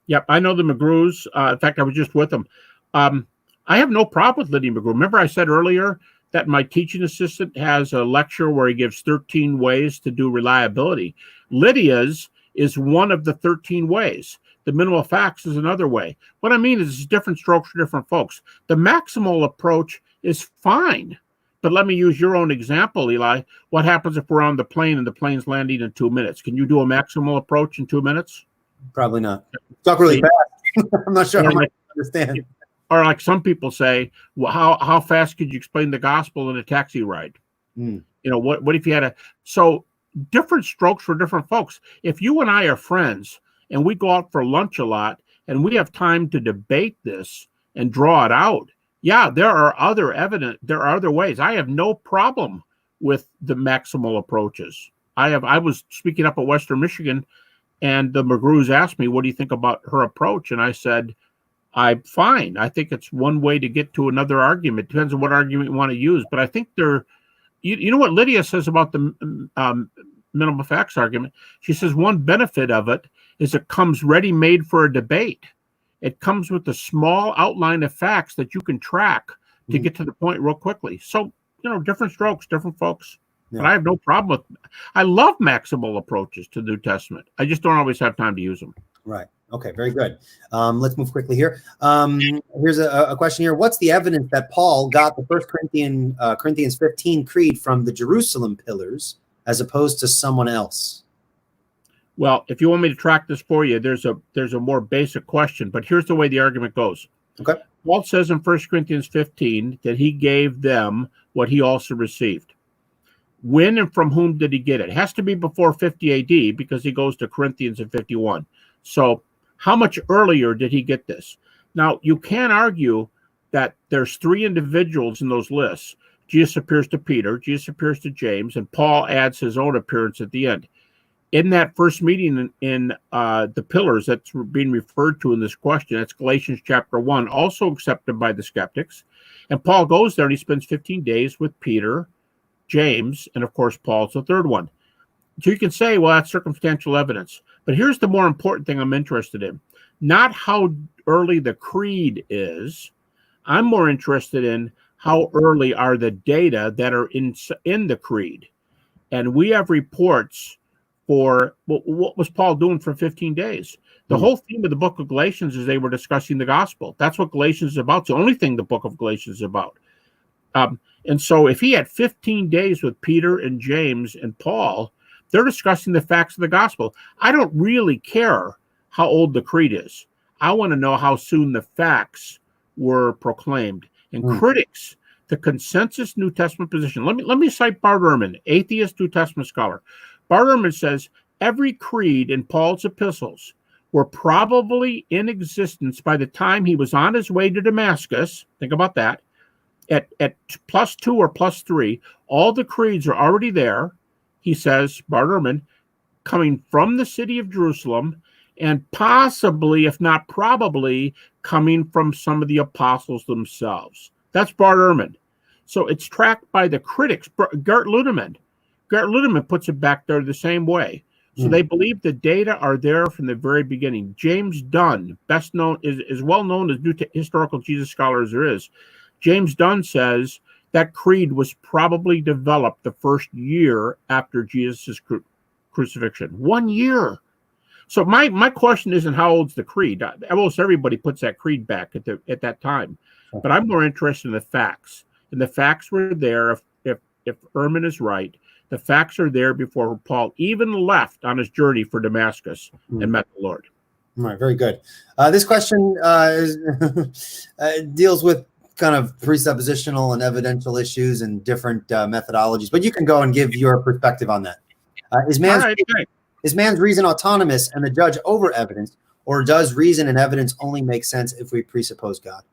Yep, I know the McGrews. In fact, I was just with them. I have no problem with Lydia McGrew. Remember I said earlier that my teaching assistant has a lecture where he gives 13 ways to do reliability. Lydia's is one of the 13 ways. The minimal facts is another way. What I mean is it's different strokes for different folks. The maximal approach is fine. But let me use your own example, Eli. What happens if we're on the plane and the plane's landing in 2 minutes? Can you do a maximal approach in 2 minutes? Probably not. Talk really fast. I'm not sure I understand. Or like some people say, well, how fast could you explain the gospel in a taxi ride? What if you had so different strokes for different folks. If you and I are friends and we go out for lunch a lot and we have time to debate this and draw it out, yeah, there are other ways. I have no problem with the maximal approaches. I was speaking up at Western Michigan, and the McGrews asked me, what do you think about her approach? And I said, I'm fine. I think it's one way to get to another argument. Depends on what argument you want to use. But I think you know what Lydia says about the minimal facts argument? She says one benefit of it is it comes ready-made for a debate. It comes with a small outline of facts that you can track to get to the point real quickly. So, different strokes, different folks. Yeah. But I have no problem with. I love maximal approaches to the New Testament. I just don't always have time to use them. Right. Okay. Very good. Let's move quickly here. Here's a question here. What's the evidence that Paul got the 1 Corinthians 15 creed from the Jerusalem pillars as opposed to someone else? Well, if you want me to track this for you, there's a more basic question, but here's the way the argument goes. Okay. Paul says in 1 Corinthians 15 that he gave them what he also received. When and from whom did he get it? It has to be before 50 AD because he goes to Corinthians in 51. So how much earlier did he get this? Now, you can argue that there's 3 individuals in those lists. Jesus appears to Peter, Jesus appears to James, and Paul adds his own appearance at the end. In that first meeting in the pillars that's being referred to in this question, that's Galatians chapter 1, also accepted by the skeptics. And Paul goes there and he spends 15 days with Peter, James, and of course, Paul's the third one. So you can say, well, that's circumstantial evidence. But here's the more important thing I'm interested in. Not how early the creed is. I'm more interested in how early are the data that are in the creed. And we have reports for what was Paul doing for 15 days. The whole theme of the book of Galatians is they were discussing the gospel. That's what Galatians is about. It's the only thing the book of Galatians is about. And so if he had 15 days with Peter and James and Paul, they're discussing the facts of the gospel. I don't really care how old the creed is. I want to know how soon the facts were proclaimed. And critics, the consensus New Testament position. Let me cite Bart Ehrman, atheist New Testament scholar. Bart Ehrman says every creed in Paul's epistles were probably in existence by the time he was on his way to Damascus. Think about that. At +2 or +3, all the creeds are already there, he says, Bart Ehrman, coming from the city of Jerusalem, and possibly, if not probably, coming from some of the apostles themselves. That's Bart Ehrman. So it's tracked by the critics. Gert Ludemann puts it back there the same way. So they believe the data are there from the very beginning. James Dunn, best known, is well known as historical Jesus scholar as there is. James Dunn says that creed was probably developed the first year after Jesus' crucifixion. 1 year. So my question isn't how old's the creed. Almost everybody puts that creed back at that time. But I'm more interested in the facts. And the facts were there if Ehrman is right. The facts are there before Paul even left on his journey for Damascus and met the Lord. All right, very good. This question deals with kind of presuppositional and evidential issues and different methodologies, but you can go and give your perspective on that. Is man's reason autonomous and the judge over evidence, or does reason and evidence only make sense if we presuppose God?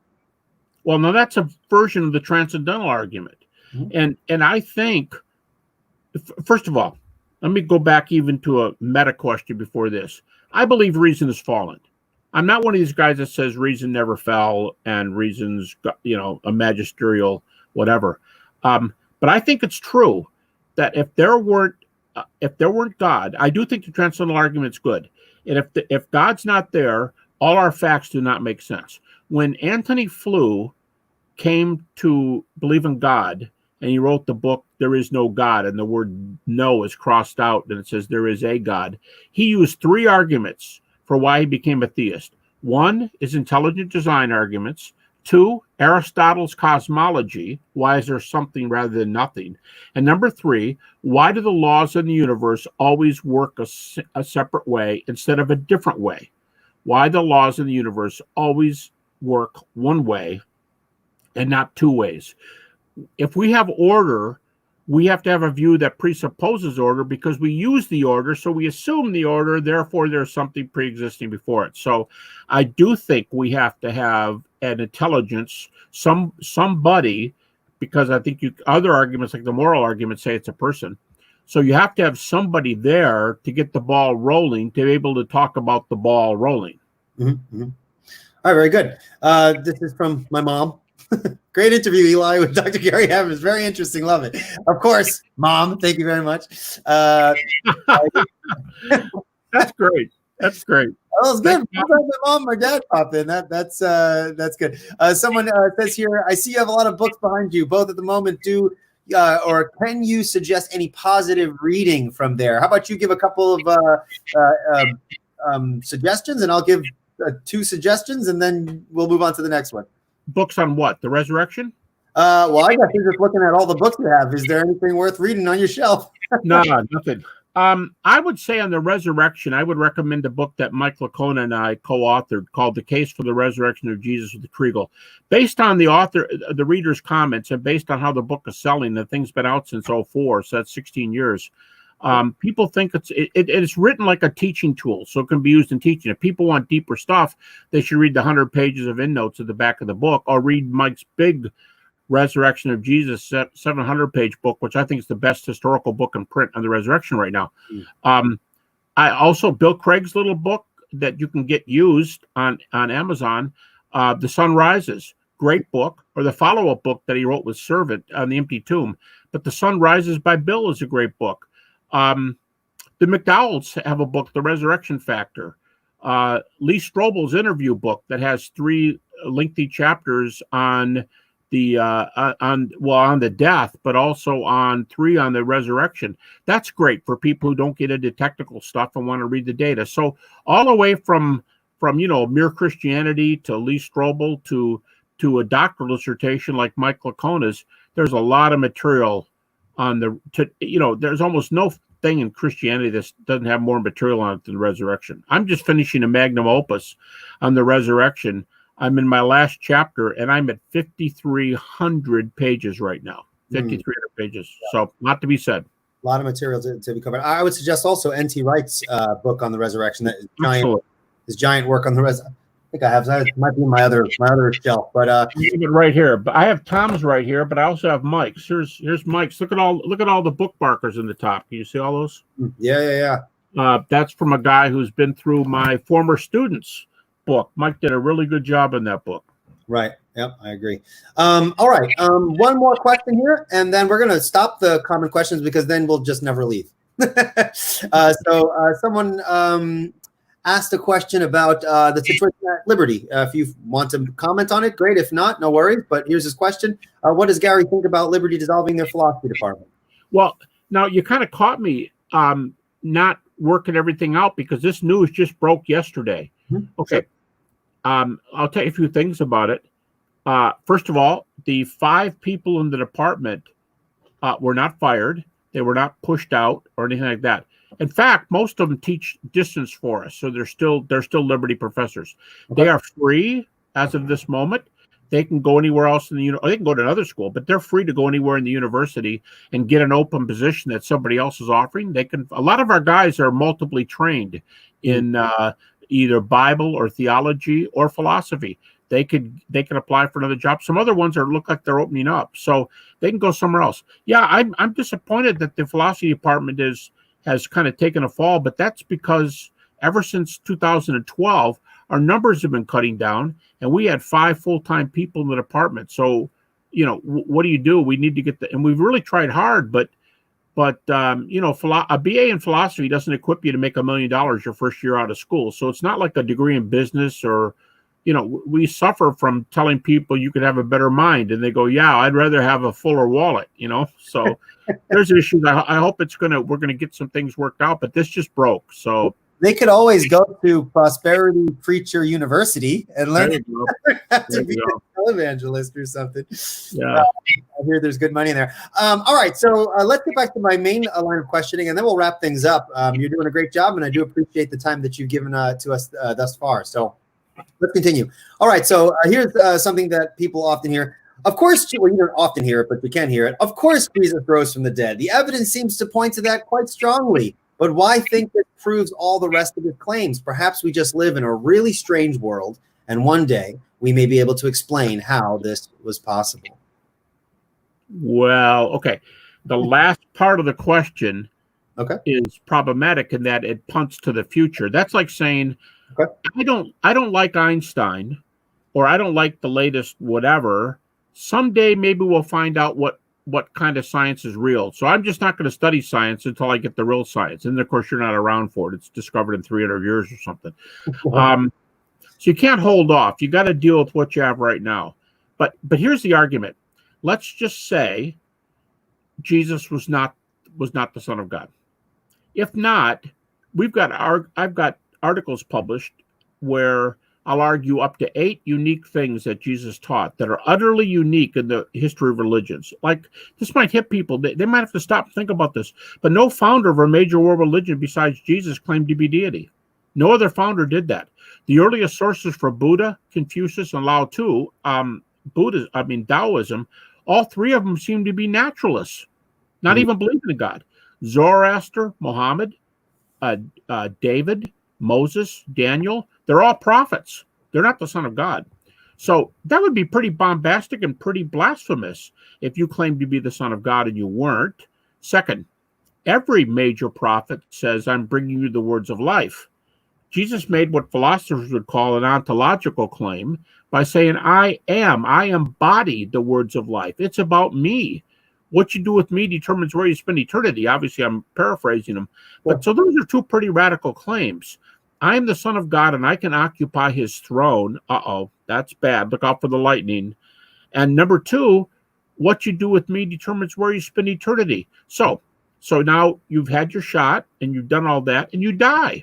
Well, now that's a version of the transcendental argument. And I think, first of all, let me go back even to a meta question before this. I believe reason has fallen. I'm not one of these guys that says reason never fell and reason's, a magisterial whatever. But I think it's true that if there weren't God, I do think the transcendental argument's good. And if God's not there, all our facts do not make sense. When Antony Flew came to believe in God, and he wrote the book, There Is No God, and the word no is crossed out, and it says there is a God. He used 3 arguments for why he became a theist. 1 is intelligent design arguments. 2, Aristotle's cosmology. Why is there something rather than nothing? And number 3, why do the laws in the universe always work a separate way instead of a different way? Why the laws in the universe always work one way and not 2 ways? If we have order, we have to have a view that presupposes order because we use the order, so we assume the order, therefore there's something pre-existing before it. So I do think we have to have an intelligence, somebody, because I think other arguments like the moral argument say it's a person. So you have to have somebody there to get the ball rolling, to be able to talk about the ball rolling. Mm-hmm. All right, very good. This is from my mom. Great interview, Eli, with Dr. Gary Habermas. Very interesting. Love it. Of course, Mom. Thank you very much. That's great. That's great. Oh, it's good. My mom or dad pop in. That's good. Someone says here, I see you have a lot of books behind you, both at the moment. Or can you suggest any positive reading from there? How about you give a couple of suggestions, and I'll give 2 suggestions, and then we'll move on to the next one. Books on what? The resurrection? Well, I guess you're just looking at all the books you have. Is there anything worth reading on your shelf? No, nothing. I would say on the resurrection, I would recommend a book that Mike Licona and I co-authored called The Case for the Resurrection of Jesus with the Kriegel. Based on the reader's comments, and based on how the book is selling, the thing's been out since 2004, so that's 16 years. People think it's written like a teaching tool, so it can be used in teaching. If people want deeper stuff, they should read the 100 pages of endnotes at the back of the book, or read Mike's big Resurrection of Jesus 700-page book, which I think is the best historical book in print on the resurrection right now. I also Bill Craig's little book that you can get used on Amazon, The Sun Rises, great book, or the follow-up book that he wrote with Servant on the Empty Tomb. But The Sun Rises by Bill is a great book. The McDowells have a book, The Resurrection Factor. Lee Strobel's interview book that has 3 lengthy chapters on the death, but also on 3 on the resurrection. That's great for people who don't get into technical stuff and want to read the data. So all the way from Mere Christianity to Lee Strobel to a doctoral dissertation like Mike Licona's, there's a lot of material on there's almost no thing in Christianity that doesn't have more material on it than the resurrection. I'm just finishing a magnum opus on the resurrection. I'm in my last chapter, and I'm at 5,300 pages right now. 5,300 pages. So, not to be said. A lot of material to be covered. I would suggest also N.T. Wright's book on the resurrection. That his giant work on the resurrection. I think I have that. It might be in my other shelf, but I have it right here. But I have Tom's right here, but I also have Mike's. Here's Mike's. Look at all the bookmarkers in the top. Can you see all those? Yeah. That's from a guy who's been through my former students' book. Mike did a really good job in that book. Right. Yep, I agree. All right. One more question here, and then we're going to stop the common questions because then we'll just never leave. So someone asked a question about the situation at Liberty. If you want to comment on it, great. If not, no worries. But here's his question. What does Gary think about Liberty dissolving their philosophy department? Well, now you kind of caught me not working everything out because this news just broke yesterday. Okay. I'll tell you a few things about it. First of all, the 5 people in the department were not fired. They were not pushed out or anything like that. In fact, most of them teach distance for us, so they're still Liberty professors. Okay. They are free as of this moment. They can go anywhere else in or they can go to another school, but they're free to go anywhere in the university and get an open position that somebody else is offering. They can. A lot of our guys are multiply trained in either Bible or theology or philosophy. They can apply for another job. Some other ones look like they're opening up, so they can go somewhere else. Yeah, I'm disappointed that the philosophy department has kind of taken a fall, but that's because ever since 2012, our numbers have been cutting down, and we had 5 full-time people in the department. So, what do? We need to get and we've really tried hard, but a BA in philosophy doesn't equip you to make $1 million your first year out of school. So it's not like a degree in business or, we suffer from telling people you could have a better mind, and they go, yeah, I'd rather have a fuller wallet, So there's issues. I hope we're going to get some things worked out, but this just broke. So they could always go to Prosperity Preacher University and learn how to be a televangelist or something. Yeah, I hear there's good money in there. All right, so let's get back to my main line of questioning, and then we'll wrap things up. You're doing a great job, and I do appreciate the time that you've given to us thus far. So let's continue. All right, so here's something that people often hear. Of course, well, you don't often hear it, but you can hear it. Of course, Jesus rose from the dead. The evidence seems to point to that quite strongly. But why think this proves all the rest of his claims? Perhaps we just live in a really strange world, and one day we may be able to explain how this was possible. Well, okay. The last part of the question Okay. is problematic in that it punts to the future. That's like saying, Okay. I don't like Einstein, or I don't like the latest whatever. Someday maybe we'll find out what kind of science is real. So I'm just not going to study science until I get the real science. And of course, you're not around for it. It's discovered in 300 years or something. So you can't hold off. You got to deal with what you have right now. But here's the argument. Let's just say Jesus was not the Son of God. If not, I've got articles published where I'll argue up to 8 unique things that Jesus taught that are utterly unique in the history of religions. Like, this might hit people. They might have to stop and think about this. But no founder of a major world religion besides Jesus claimed to be deity. No other founder did that. The earliest sources for Buddha, Confucius, and Lao Tzu, Taoism, all 3 of them seem to be naturalists, not even believing in God. Zoroaster, Muhammad, David, Moses, Daniel, they're all prophets. They're not the Son of God. So that would be pretty bombastic and pretty blasphemous if you claimed to be the Son of God and you weren't. Second, every major prophet says, I'm bringing you the words of life. Jesus made what philosophers would call an ontological claim by saying, I embody the words of life. It's about me. What you do with me determines where you spend eternity. Obviously, I'm paraphrasing them. But so those are 2 pretty radical claims. I am the Son of God, and I can occupy his throne. Uh-oh, that's bad. Look out for the lightning. And number 2, what you do with me determines where you spend eternity. So now you've had your shot, and you've done all that, and you die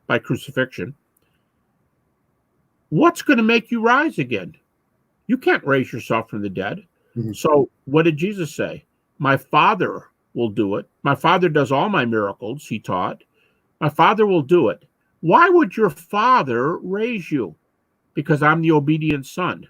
by crucifixion. What's going to make you rise again? You can't raise yourself from the dead. Mm-hmm. So what did Jesus say? My Father will do it. My Father does all my miracles, he taught. My Father will do it. Why would your Father raise you? Because I'm the obedient Son.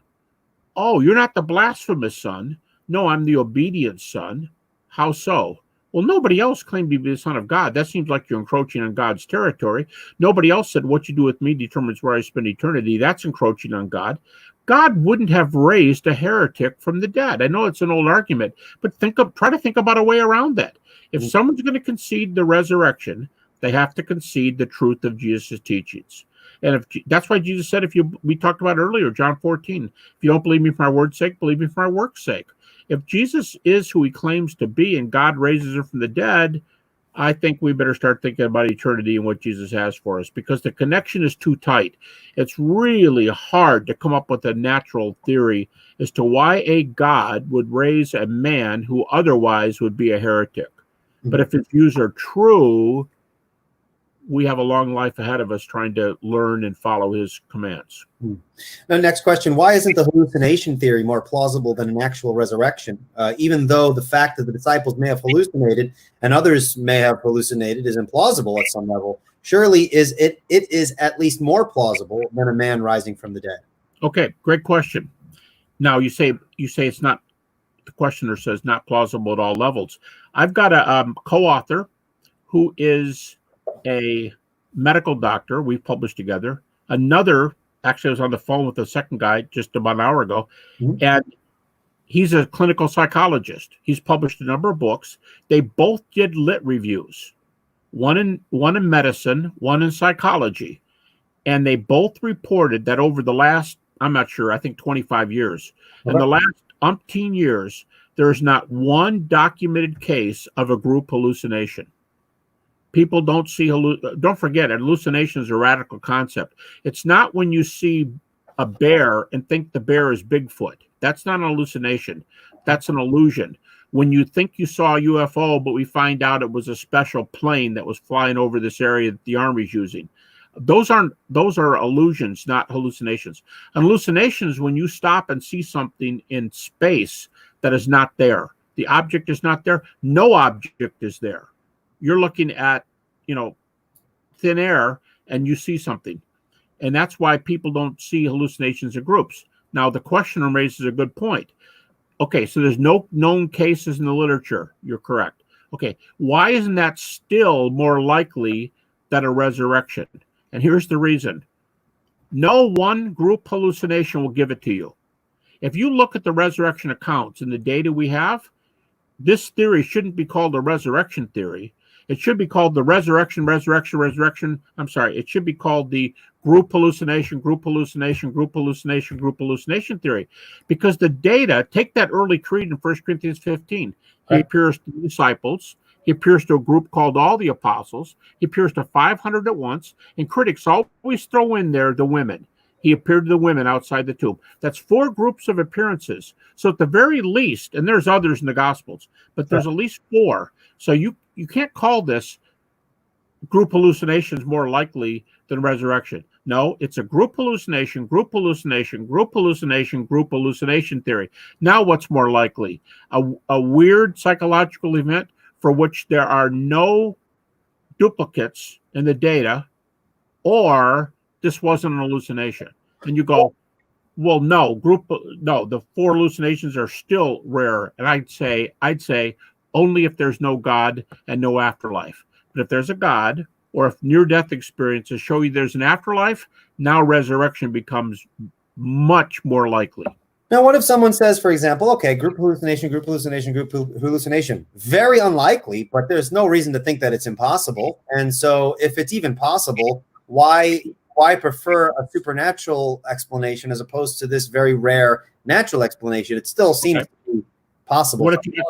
Oh, you're not the blasphemous Son. No, I'm the obedient Son. How so? Well, nobody else claimed to be the Son of God. That seems like you're encroaching on God's territory. Nobody else said what you do with me determines where I spend eternity. That's encroaching on God. God wouldn't have raised a heretic from the dead. I know it's an old argument, but try to think about a way around that. If someone's going to concede the resurrection, they have to concede the truth of Jesus' teachings. And that's why Jesus said, we talked about earlier, John 14, if you don't believe me for my word's sake, believe me for my work's sake. If Jesus is who he claims to be and God raises him from the dead, I think we better start thinking about eternity and what Jesus has for us, because the connection is too tight. It's really hard to come up with a natural theory as to why a God would raise a man who otherwise would be a heretic. But if his views are true, we have a long life ahead of us trying to learn and follow his commands. Now, next question. Why isn't the hallucination theory more plausible than an actual resurrection? Even though the fact that the disciples may have hallucinated and others may have hallucinated is implausible at some level, surely it is at least more plausible than a man rising from the dead. Okay, great question. Now, you say it's not, the questioner says not plausible at all levels. I've got a co-author who is a medical doctor. We've published together. Actually, I was on the phone with the second guy just about an hour ago, and he's a clinical psychologist. He's published a number of books. They both did lit reviews, one in medicine, one in psychology, and they both reported that over the last, I'm not sure, I think 25 years, in the last umpteen years, there's not one documented case of a group hallucination. People don't forget, hallucination is a radical concept. It's not when you see a bear and think the bear is Bigfoot. That's not an hallucination. That's an illusion. When you think you saw a UFO, but we find out it was a special plane that was flying over this area that the Army's using. Those are illusions, not hallucinations. An hallucination is when you stop and see something in space that is not there. The object is not there. No object is there. You're looking at, thin air and you see something. And that's why people don't see hallucinations in groups. Now, the questioner raises a good point. Okay, so there's no known cases in the literature. You're correct. Okay, why isn't that still more likely than a resurrection? And here's the reason. No one group hallucination will give it to you. If you look at the resurrection accounts and the data we have, this theory shouldn't be called a resurrection theory. It should be called the resurrection. I'm sorry. It should be called the group hallucination theory. Because the data, take that early creed in 1 Corinthians 15. He appears to the disciples. He appears to a group called all the apostles. He appears to 500 at once. And critics always throw in there the women. He appeared to the women outside the tomb. That's 4 groups of appearances. So at the very least, and there's others in the Gospels, but there's at least 4. So you can't call this group hallucinations more likely than resurrection. No, it's a group hallucination theory. Now what's more likely? A weird psychological event for which there are no duplicates in the data, or this wasn't an hallucination. And you go, well, no, the 4 hallucinations are still rare. And I'd say only if there's no God and no afterlife. But if there's a God, or if near-death experiences show you there's an afterlife, now resurrection becomes much more likely. Now, what if someone says, for example, okay, group hallucination, very unlikely, but there's no reason to think that it's impossible. And so if it's even possible, why prefer a supernatural explanation as opposed to this very rare natural explanation? It still seems to be possible. What if you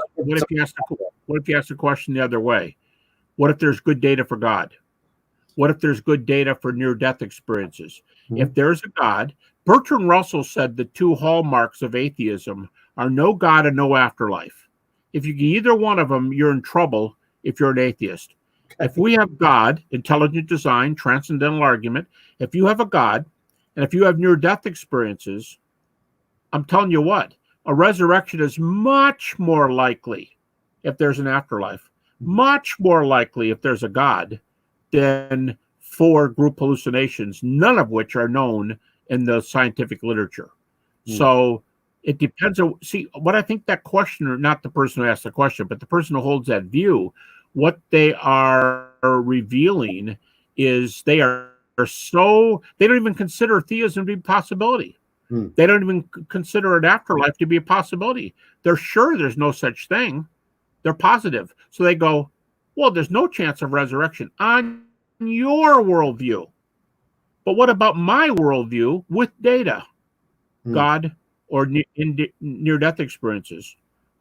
ask the question the other way? What if there's good data for God? What if there's good data for near-death experiences? Mm-hmm. If there's a God, Bertrand Russell said the 2 hallmarks of atheism are no God and no afterlife. If you get either one of them, you're in trouble if you're an atheist. If we have God, intelligent design, transcendental argument, if you have a God, and if you have near-death experiences, I'm telling you what, a resurrection is much more likely if there's an afterlife, much more likely if there's a God than 4 group hallucinations, none of which are known in the scientific literature. So it depends on, see, what I think that questioner, not the person who asked the question, but the person who holds that view, what they are revealing is they don't even consider theism to be a possibility. They don't even consider an afterlife to be a possibility. They're sure there's no such thing. They're positive. So they go, well, there's no chance of resurrection on your worldview. But what about my worldview with data? God or near-death experiences?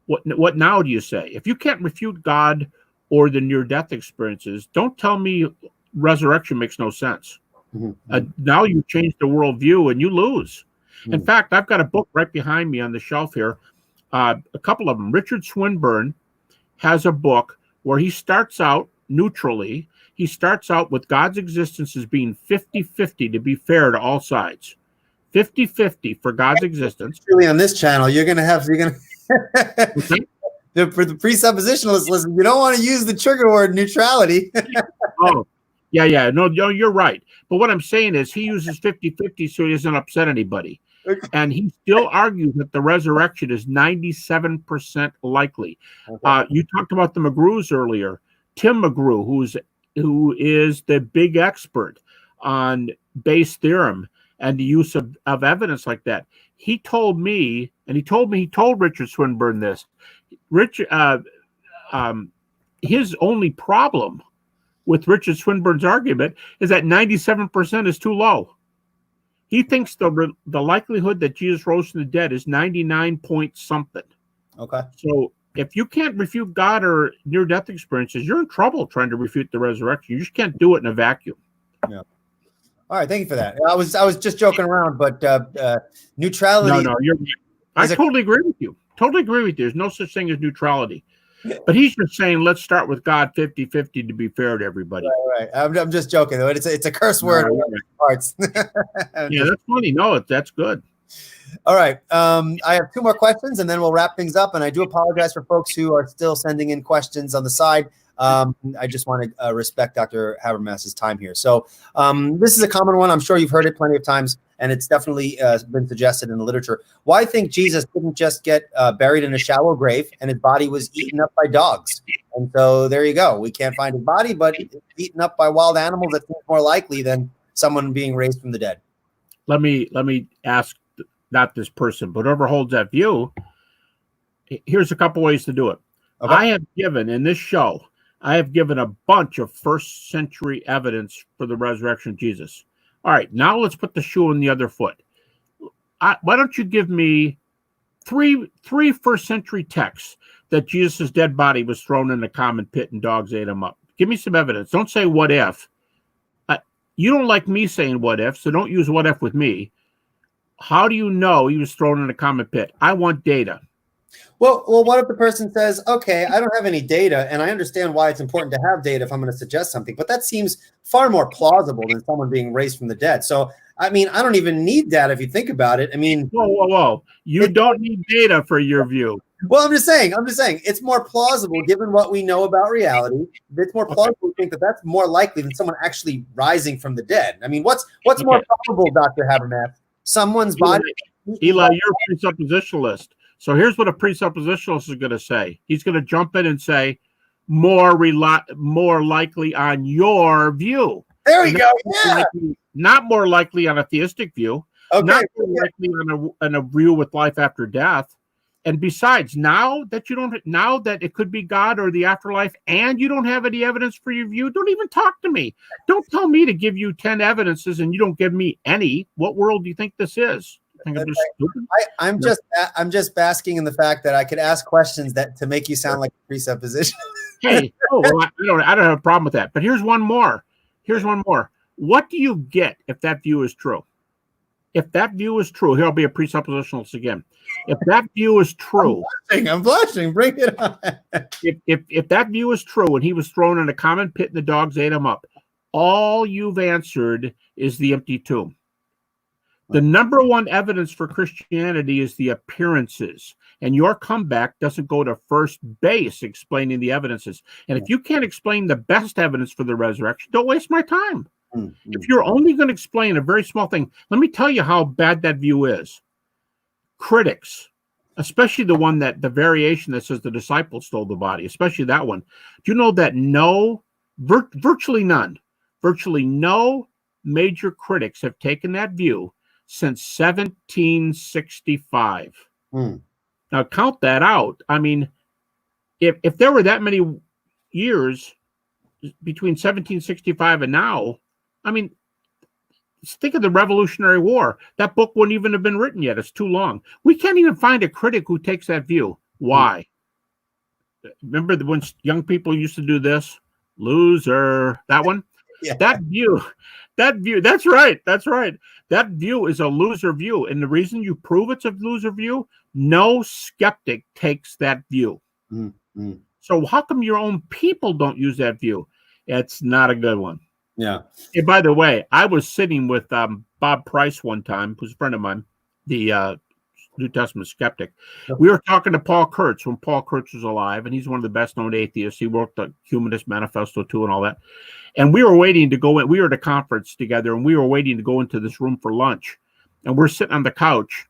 What now do you say? If you can't refute God or the near-death experiences, don't tell me resurrection makes no sense. Now you change the worldview and you lose. In fact, I've got a book right behind me on the shelf here, a couple of them. Richard Swinburne has a book where he starts out neutrally. He starts out with God's existence as being 50-50 to be fair to all sides. 50-50 for God's existence. Really, on this channel, you're going to for the presuppositionalists listen, you don't want to use the trigger word neutrality. Oh, yeah. No, you're right. But what I'm saying is he uses 50-50 so he doesn't upset anybody. Okay. And he still argues that the resurrection is 97% likely. Okay. You talked about the McGrews earlier. Tim McGrew, who is the big expert on Bayes' theorem and the use of evidence like that. He told me, and he told Richard Swinburne this. His only problem with Richard Swinburne's argument is that 97% is too low. He thinks the likelihood that Jesus rose from the dead is 99 point something. Okay. So if you can't refute God or near-death experiences, you're in trouble trying to refute the resurrection. You just can't do it in a vacuum. Yeah. All right, thank you for that. I was just joking around, but neutrality. No, I totally agree with you. Totally agree with you. There's no such thing as neutrality. But he's just saying, let's start with God 50-50 to be fair to everybody. Right. I'm just joking, though. It's a curse word. Parts. Yeah, that's funny. No, that's good. All right. I have 2 more questions, and then we'll wrap things up. And I do apologize for folks who are still sending in questions on the side. I just want to respect Dr. Habermas's time here. So this is a common one. I'm sure you've heard it plenty of times, and it's definitely been suggested in the literature. Why think Jesus didn't just get buried in a shallow grave and his body was eaten up by dogs? And so there you go. We can't find his body, but it's eaten up by wild animals. That seems more likely than someone being raised from the dead. Let me ask, not this person, but whoever holds that view, here's a couple ways to do it. Okay. I have given in this show, I have given a bunch of first century evidence for the resurrection of Jesus. All right, now let's put the shoe on the other foot. Why don't you give me three first century texts that Jesus' dead body was thrown in a common pit and dogs ate him up? Give me some evidence. Don't say what if. You don't like me saying what if, so don't use what if with me. How do you know he was thrown in a common pit? I want data. Well, what if the person says, okay, I don't have any data, and I understand why it's important to have data if I'm going to suggest something, but that seems far more plausible than someone being raised from the dead. So, I mean, I don't even need data if you think about it. I mean, whoa. You don't need data for your view. Well, I'm just saying, it's more plausible given what we know about reality. It's more plausible to think that that's more likely than someone actually rising from the dead. I mean, what's more probable, Dr. Habermas? Someone's body. Eli, you're a presuppositionalist. So here's what a presuppositionalist is going to say. He's going to jump in and say, more likely on your view. There we go. Yeah. Not more likely on a theistic view. Okay. Not more likely on a view with life after death. And besides, now that it could be God or the afterlife, and you don't have any evidence for your view, don't even talk to me. Don't tell me to give you 10 evidences and you don't give me any. What world do you think this is? I'm just basking in the fact that I could ask questions to make you sound like a presupposition. Hey, I don't have a problem with that. But here's one more. What do you get if that view is true? If that view is true, here I'll be a presuppositionalist again. If that view is true, I'm blushing. Bring it on. If that view is true and he was thrown in a common pit and the dogs ate him up, all you've answered is the empty tomb. The number one evidence for Christianity is the appearances, and your comeback doesn't go to first base explaining the evidences. And if you can't explain the best evidence for the resurrection, don't waste my time. Mm-hmm. If you're only going to explain a very small thing, let me tell you how bad that view is. Critics, especially the variation that says the disciples stole the body, especially that one. Do you know that virtually no major critics have taken that view since 1765. Now count that out. I mean, if there were that many years between 1765 and now, I mean, think of the Revolutionary War. That book wouldn't even have been written yet. It's too long. We can't even find a critic who takes that view. Why? Remember when young people used to do this? Loser. That one? Yeah. That view, that's right. That view is a loser view. And the reason you prove it's a loser view, no skeptic takes that view. Mm-hmm. So how come your own people don't use that view? It's not a good one. Yeah. And by the way, I was sitting with Bob Price one time, who's a friend of mine, the New Testament skeptic. We were talking to Paul Kurtz when Paul Kurtz was alive, and he's one of the best-known atheists. He wrote the Humanist Manifesto too and all that. And we were waiting to go in. We were at a conference together, and we were waiting to go into this room for lunch. And we're sitting on the couch,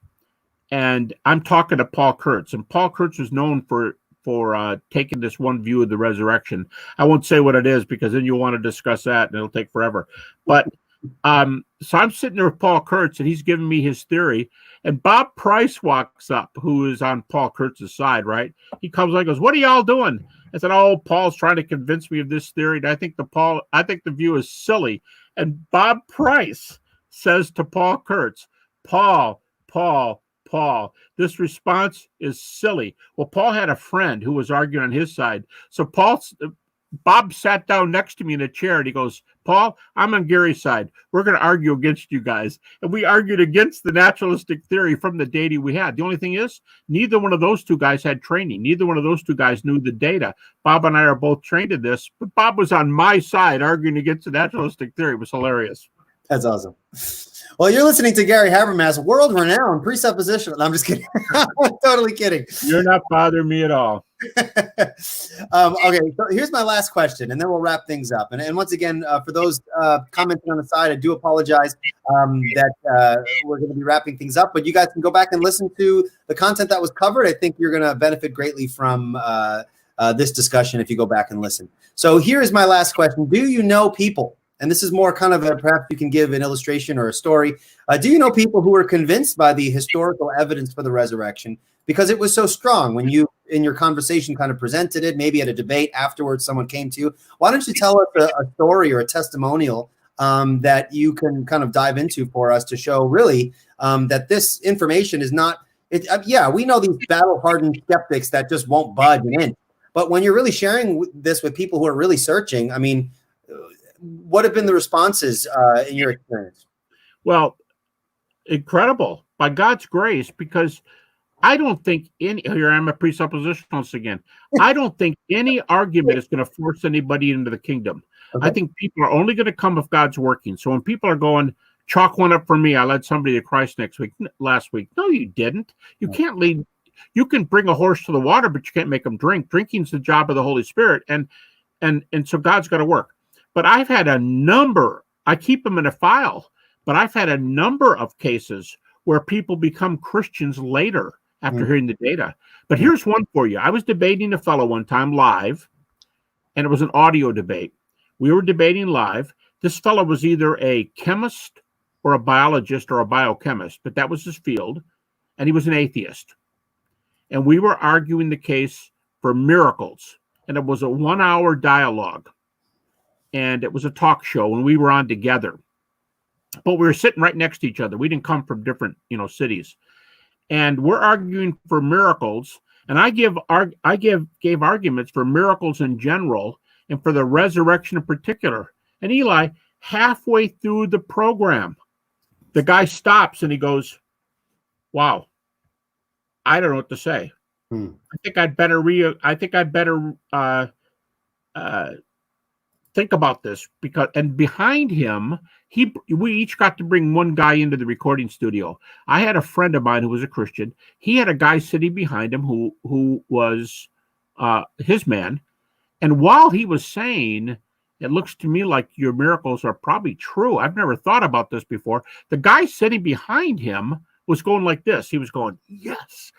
and I'm talking to Paul Kurtz. And Paul Kurtz was known for taking this one view of the resurrection. I won't say what it is because then you'll want to discuss that, and it'll take forever. But so I'm sitting there with Paul Kurtz, and he's giving me his theory. And Bob Price walks up, who is on Paul Kurtz's side, right? He comes and goes, "What are y'all doing?" I said, "Oh, Paul's trying to convince me of this theory. And I think the view is silly." And Bob Price says to Paul Kurtz, Paul, this response is silly. Well, Paul had a friend who was arguing on his side. So Bob sat down next to me in a chair and he goes, "Paul, I'm on Gary's side. We're going to argue against you guys." And we argued against the naturalistic theory from the data we had. The only thing is, neither one of those two guys had training. Neither one of those two guys knew the data. Bob and I are both trained in this, but Bob was on my side arguing against the naturalistic theory. It was hilarious. That's awesome. Well, you're listening to Gary Habermas, world-renowned presupposition. No, I'm just kidding. I'm totally kidding. You're not bothering me at all. Okay, so here's my last question, and then we'll wrap things up. And once again, for those commenting on the side, I do apologize that we're going to be wrapping things up. But you guys can go back and listen to the content that was covered. I think you're going to benefit greatly from this discussion if you go back and listen. So here is my last question. Do you know people? And this is more kind of perhaps you can give an illustration or a story. Do you know people who were convinced by the historical evidence for the resurrection because it was so strong? When you in your conversation kind of presented it, maybe at a debate afterwards someone came to you. Why don't you tell us a story or a testimonial that you can kind of dive into for us to show really that this information is not, yeah, we know these battle-hardened skeptics that just won't budge an inch. But when you're really sharing this with people who are really searching, I mean, what have been the responses in your experience? Well, incredible, by God's grace, because I don't think here I'm a presuppositionalist again. I don't think any argument is going to force anybody into the kingdom. Okay. I think people are only going to come if God's working. So when people are going, chalk one up for me, I led somebody to Christ last week. No, you didn't. You can't lead. You can bring a horse to the water, but you can't make them drink. Drinking's the job of the Holy Spirit. And so God's got to work. But I've had a number, I keep them in a file, but I've had a number of cases where people become Christians later after hearing the data. But here's one for you. I was debating a fellow one time live, and it was an audio debate. We were debating live. This fellow was either a chemist or a biologist or a biochemist, but that was his field, and he was an atheist. And we were arguing the case for miracles, and it was a 1-hour dialogue, and it was a talk show, and we were on together. But we were sitting right next to each other. We didn't come from different, cities. And we're arguing for miracles, and I gave arguments for miracles in general and for the resurrection in particular. And Eli, halfway through the program, the guy stops and he goes, "Wow, I don't know what to say. I think I'd better think about this," because, and behind him, we each got to bring one guy into the recording studio. I had a friend of mine who was a Christian. He had a guy sitting behind him who was his man. And while he was saying, "It looks to me like your miracles are probably true. I've never thought about this before," the guy sitting behind him was going like this. He was going, "Yes,"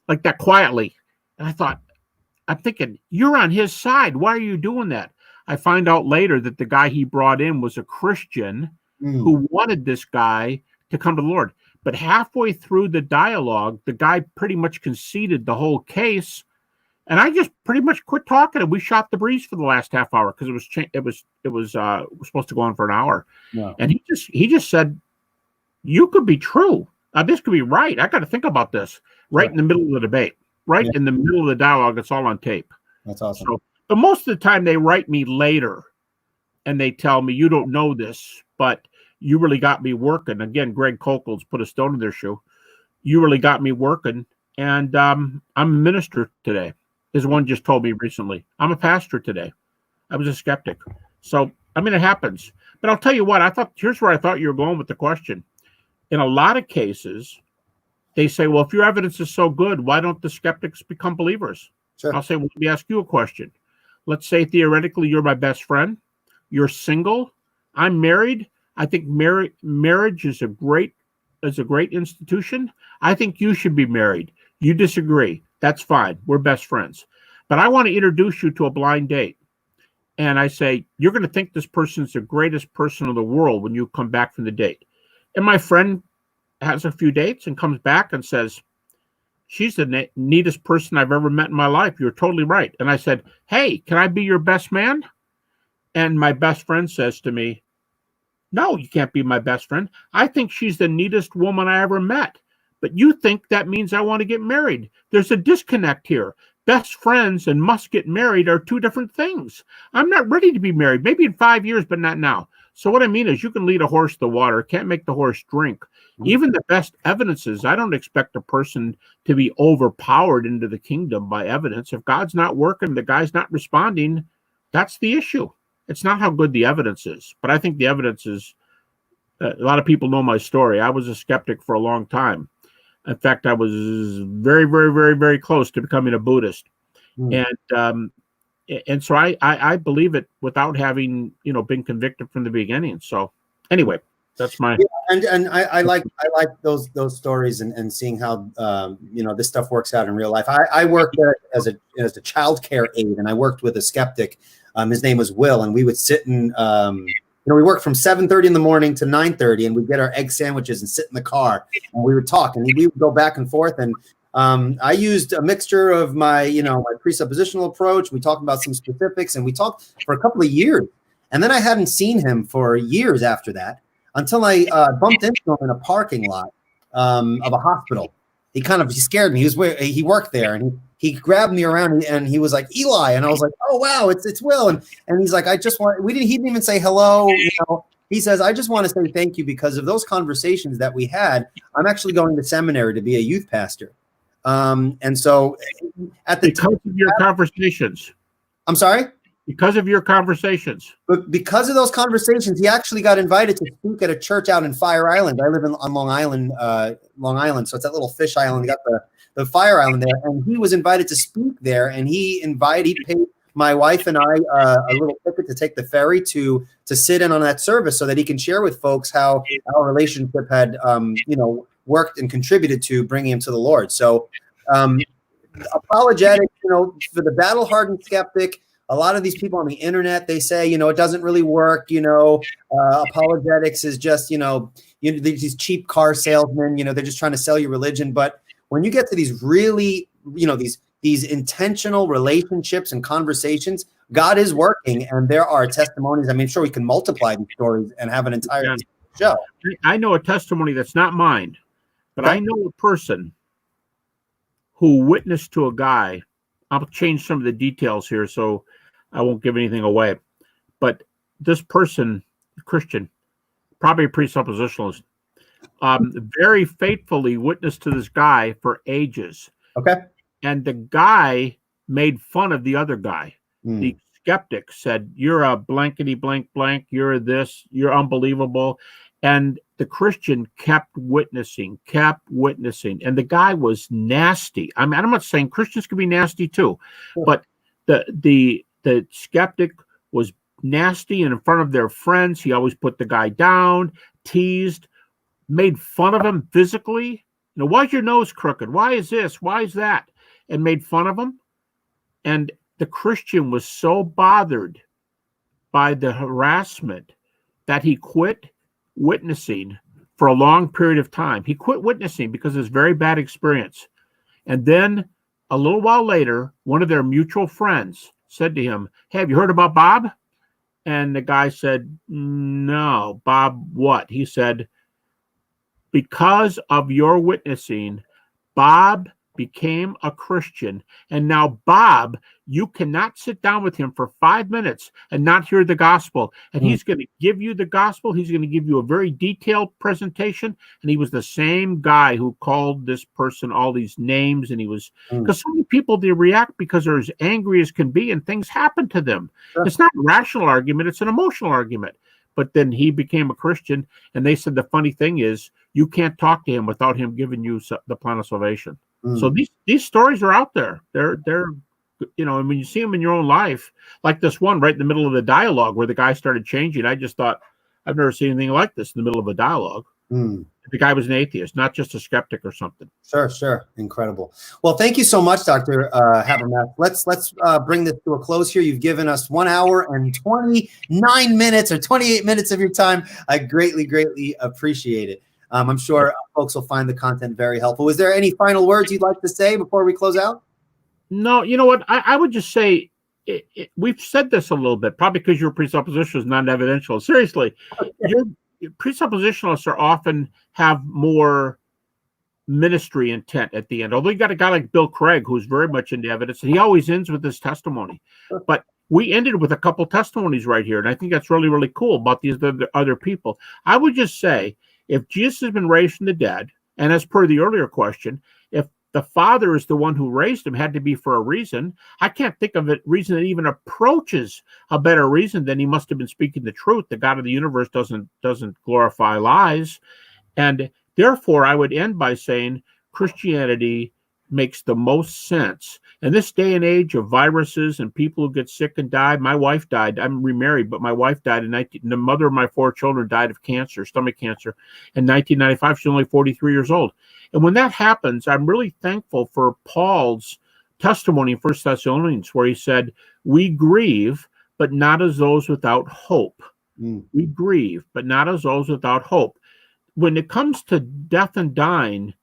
like that quietly. And I'm thinking, you're on his side. Why are you doing that? I find out later that the guy he brought in was a Christian who wanted this guy to come to the Lord. But halfway through the dialogue, the guy pretty much conceded the whole case. And I just pretty much quit talking, and we shot the breeze for the last half hour because it was supposed to go on for an hour. Yeah. And he just said, "You could be true. This could be right. I got to think about this." Right in the middle of the debate, in the middle of the dialogue. It's all on tape. That's awesome. So, but most of the time they write me later and they tell me, "You don't know this, but you really got me working." Again, Greg Kokel's put a stone in their shoe. "You really got me working. And I'm a minister today," as one just told me recently. "I'm a pastor today. I was a skeptic." So, I mean, it happens. But I'll tell you what, here's where I thought you were going with the question. In a lot of cases, they say, "Well, if your evidence is so good, why don't the skeptics become believers?" Sure. I'll say, "Well, let me ask you a question. Let's say theoretically you're my best friend. You're single. I'm married. I think marriage is a great institution. I think you should be married. You disagree. That's fine. We're best friends. But I want to introduce you to a blind date." And I say, "You're going to think this person's the greatest person in the world when you come back from the date." And my friend has a few dates and comes back and says, "She's the neatest person I've ever met in my life. You're totally right." And I said, "Hey, can I be your best man?" And my best friend says to me, "No, you can't be my best friend. I think she's the neatest woman I ever met. But you think that means I want to get married. There's a disconnect here. Best friends and must get married are two different things. I'm not ready to be married. Maybe in 5 years, but not now." So what I mean is, you can lead a horse to water, can't make the horse drink. Even the best evidences, I don't expect a person to be overpowered into the kingdom by evidence. If God's not working, the guy's not responding, that's the issue. It's not how good the evidence is. But I think the evidence is, a lot of people know my story. I was a skeptic for a long time. In fact, I was very, very, very, very close to becoming a Buddhist. And so I believe it without having, been convicted from the beginning. So anyway, that's my. Yeah, and I like those stories and seeing how, this stuff works out in real life. I worked as a child care aide, and I worked with a skeptic. His name was Will, and we would sit in, we worked from 7:30 in the morning to 9:30, and we'd get our egg sandwiches and sit in the car, and we would talk, and we would go back and forth. And I used a mixture of my, my presuppositional approach. We talked about some specifics, and we talked for a couple of years. And then I hadn't seen him for years after that until I bumped into him in a parking lot of a hospital. He scared me. He worked there, and he grabbed me around, and he was like, Eli, and I was like, oh wow, it's Will, and he's like, he didn't even say hello. He says, I just want to say thank you because of those conversations that we had. I'm actually going to seminary to be a youth pastor. And so at the because of your conversations. I'm sorry? Because of your conversations. But because of those conversations, he actually got invited to speak at a church out in Fire Island. I live on Long Island. So it's that little fish island. You got the Fire Island there. And he was invited to speak there. And he paid my wife and I a little ticket to take the ferry to sit in on that service so that he can share with folks how our relationship had, worked and contributed to bringing him to the Lord. So apologetic, for the battle-hardened skeptic, a lot of these people on the internet, they say, it doesn't really work. Apologetics is just, these cheap car salesmen, they're just trying to sell you religion. But when you get to these really, these intentional relationships and conversations, God is working, and there are testimonies. I mean, sure, we can multiply these stories and have an entire show. I know a testimony that's not mine, but I know a person who witnessed to a guy. I'll change some of the details here, so I won't give anything away. But this person, Christian, probably a presuppositionalist, very faithfully witnessed to this guy for ages. Okay. And the guy made fun of the other guy. The skeptic said, you're a blankety blank blank, you're this, you're unbelievable. And the Christian kept witnessing. And the guy was nasty. I mean, I'm not saying Christians can be nasty too, but the skeptic was nasty and in front of their friends. He always put the guy down, teased, made fun of him physically. Why's your nose crooked? Why is this? Why is that? And made fun of him. And the Christian was so bothered by the harassment that he quit witnessing for a long period of time. He quit witnessing because of this very bad experience. And then a little while later, one of their mutual friends said to him, hey, have you heard about Bob? And the guy said, no. Bob what? He said, because of your witnessing, Bob became a Christian. And now Bob, you cannot sit down with him for 5 minutes and not hear the gospel. And he's going to give you the gospel. He's going to give you a very detailed presentation. And he was the same guy who called this person all these names. And he was, because so many people, they react because they're as angry as can be and things happen to them. Sure. It's not a rational argument. It's an emotional argument. But then he became a Christian. And they said the funny thing is you can't talk to him without him giving you the plan of salvation. So these stories are out there. They're and when you see them in your own life, like this one right in the middle of the dialogue where the guy started changing, I just thought, I've never seen anything like this in the middle of a dialogue. The guy was an atheist, not just a skeptic or something. Sure. Incredible. Well, thank you so much, Dr. Habermas. Let's bring this to a close here. You've given us 1 hour and 29 minutes or 28 minutes of your time. I greatly appreciate it. I'm sure folks will find the content very helpful. Is there any final words you'd like to say before we close out? No, you know what? I would just say, we've said this a little bit, probably because your presupposition is non-evidential. Seriously, your presuppositionalists are often have more ministry intent at the end. Although you got a guy like Bill Craig, who's very much into evidence, and he always ends with his testimony. But we ended with a couple testimonies right here, and I think that's really cool about these other people. I would just say, if Jesus has been raised from the dead, and as per the earlier question, if the Father is the one who raised him, had to be for a reason, I can't think of a reason that even approaches a better reason than he must have been speaking the truth. The God of the universe doesn't glorify lies. And therefore, I would end by saying Christianity makes the most sense. In this day and age of viruses and people who get sick and die, my wife died. I'm remarried, but my wife died the mother of my 4 children died of cancer, stomach cancer, in 1995. She's only 43 years old. And when that happens, I'm really thankful for Paul's testimony in 1 Thessalonians, where he said, we grieve, but not as those without hope. We grieve, but not as those without hope. When it comes to death and dying,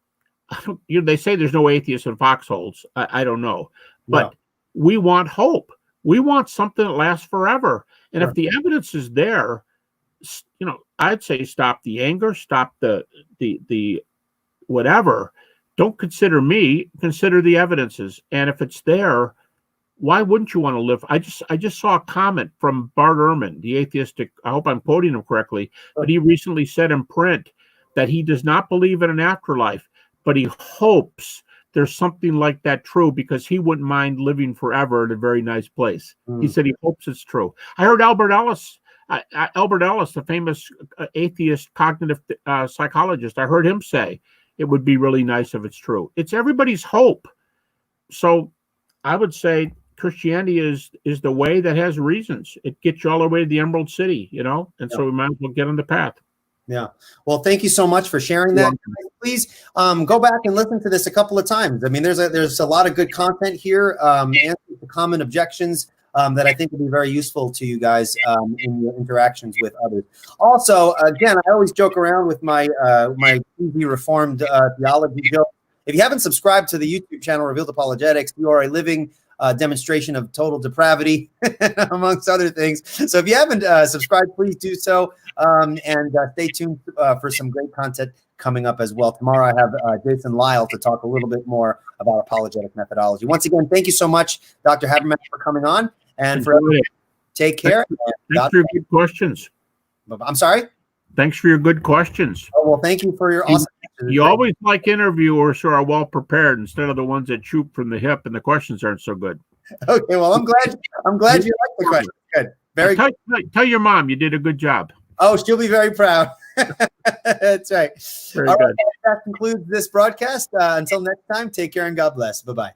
they say there's no atheists in foxholes. I don't know, but No. we want hope. We want something that lasts forever. And Sure. if the evidence is there, I'd say stop the anger, stop the whatever. Don't consider me, consider the evidences. And if it's there, why wouldn't you want to live? I just saw a comment from Bart Ehrman, the atheistic, I hope I'm quoting him correctly, but he recently said in print that he does not believe in an afterlife, but he hopes there's something like that true, because he wouldn't mind living forever in a very nice place. He said he hopes it's true. I heard Albert Ellis, the famous atheist cognitive psychologist, I heard him say it would be really nice if it's true. It's everybody's hope. So I would say Christianity is the way that has reasons. It gets you all the way to the Emerald City, and so we might as well get on the path. Yeah. Well, thank you so much for sharing that. Please go back and listen to this a couple of times. I mean, there's a lot of good content here, answers to common objections that I think will be very useful to you guys in your interactions with others. Also, again, I always joke around with my TV reformed theology joke. If you haven't subscribed to the YouTube channel Revealed Apologetics, you are a living demonstration of total depravity, amongst other things. So if you haven't subscribed, please do so. And stay tuned for some great content coming up as well. Tomorrow I have Jason Lyle to talk a little bit more about apologetic methodology. Once again, thank you so much, Dr. Habermas, for coming on. And for everyone, take care. Thanks for your good questions. I'm sorry? Thanks for your good questions. Oh, well, thank you for your awesome answers. You always like interviewers who are well prepared instead of the ones that shoot from the hip and the questions aren't so good. Okay, well, I'm glad you like the question. Good. Very good. Tell your mom you did a good job. Oh, she'll be very proud. That's right. Very All good. right, that concludes this broadcast. Until next time, take care and God bless. Bye-bye.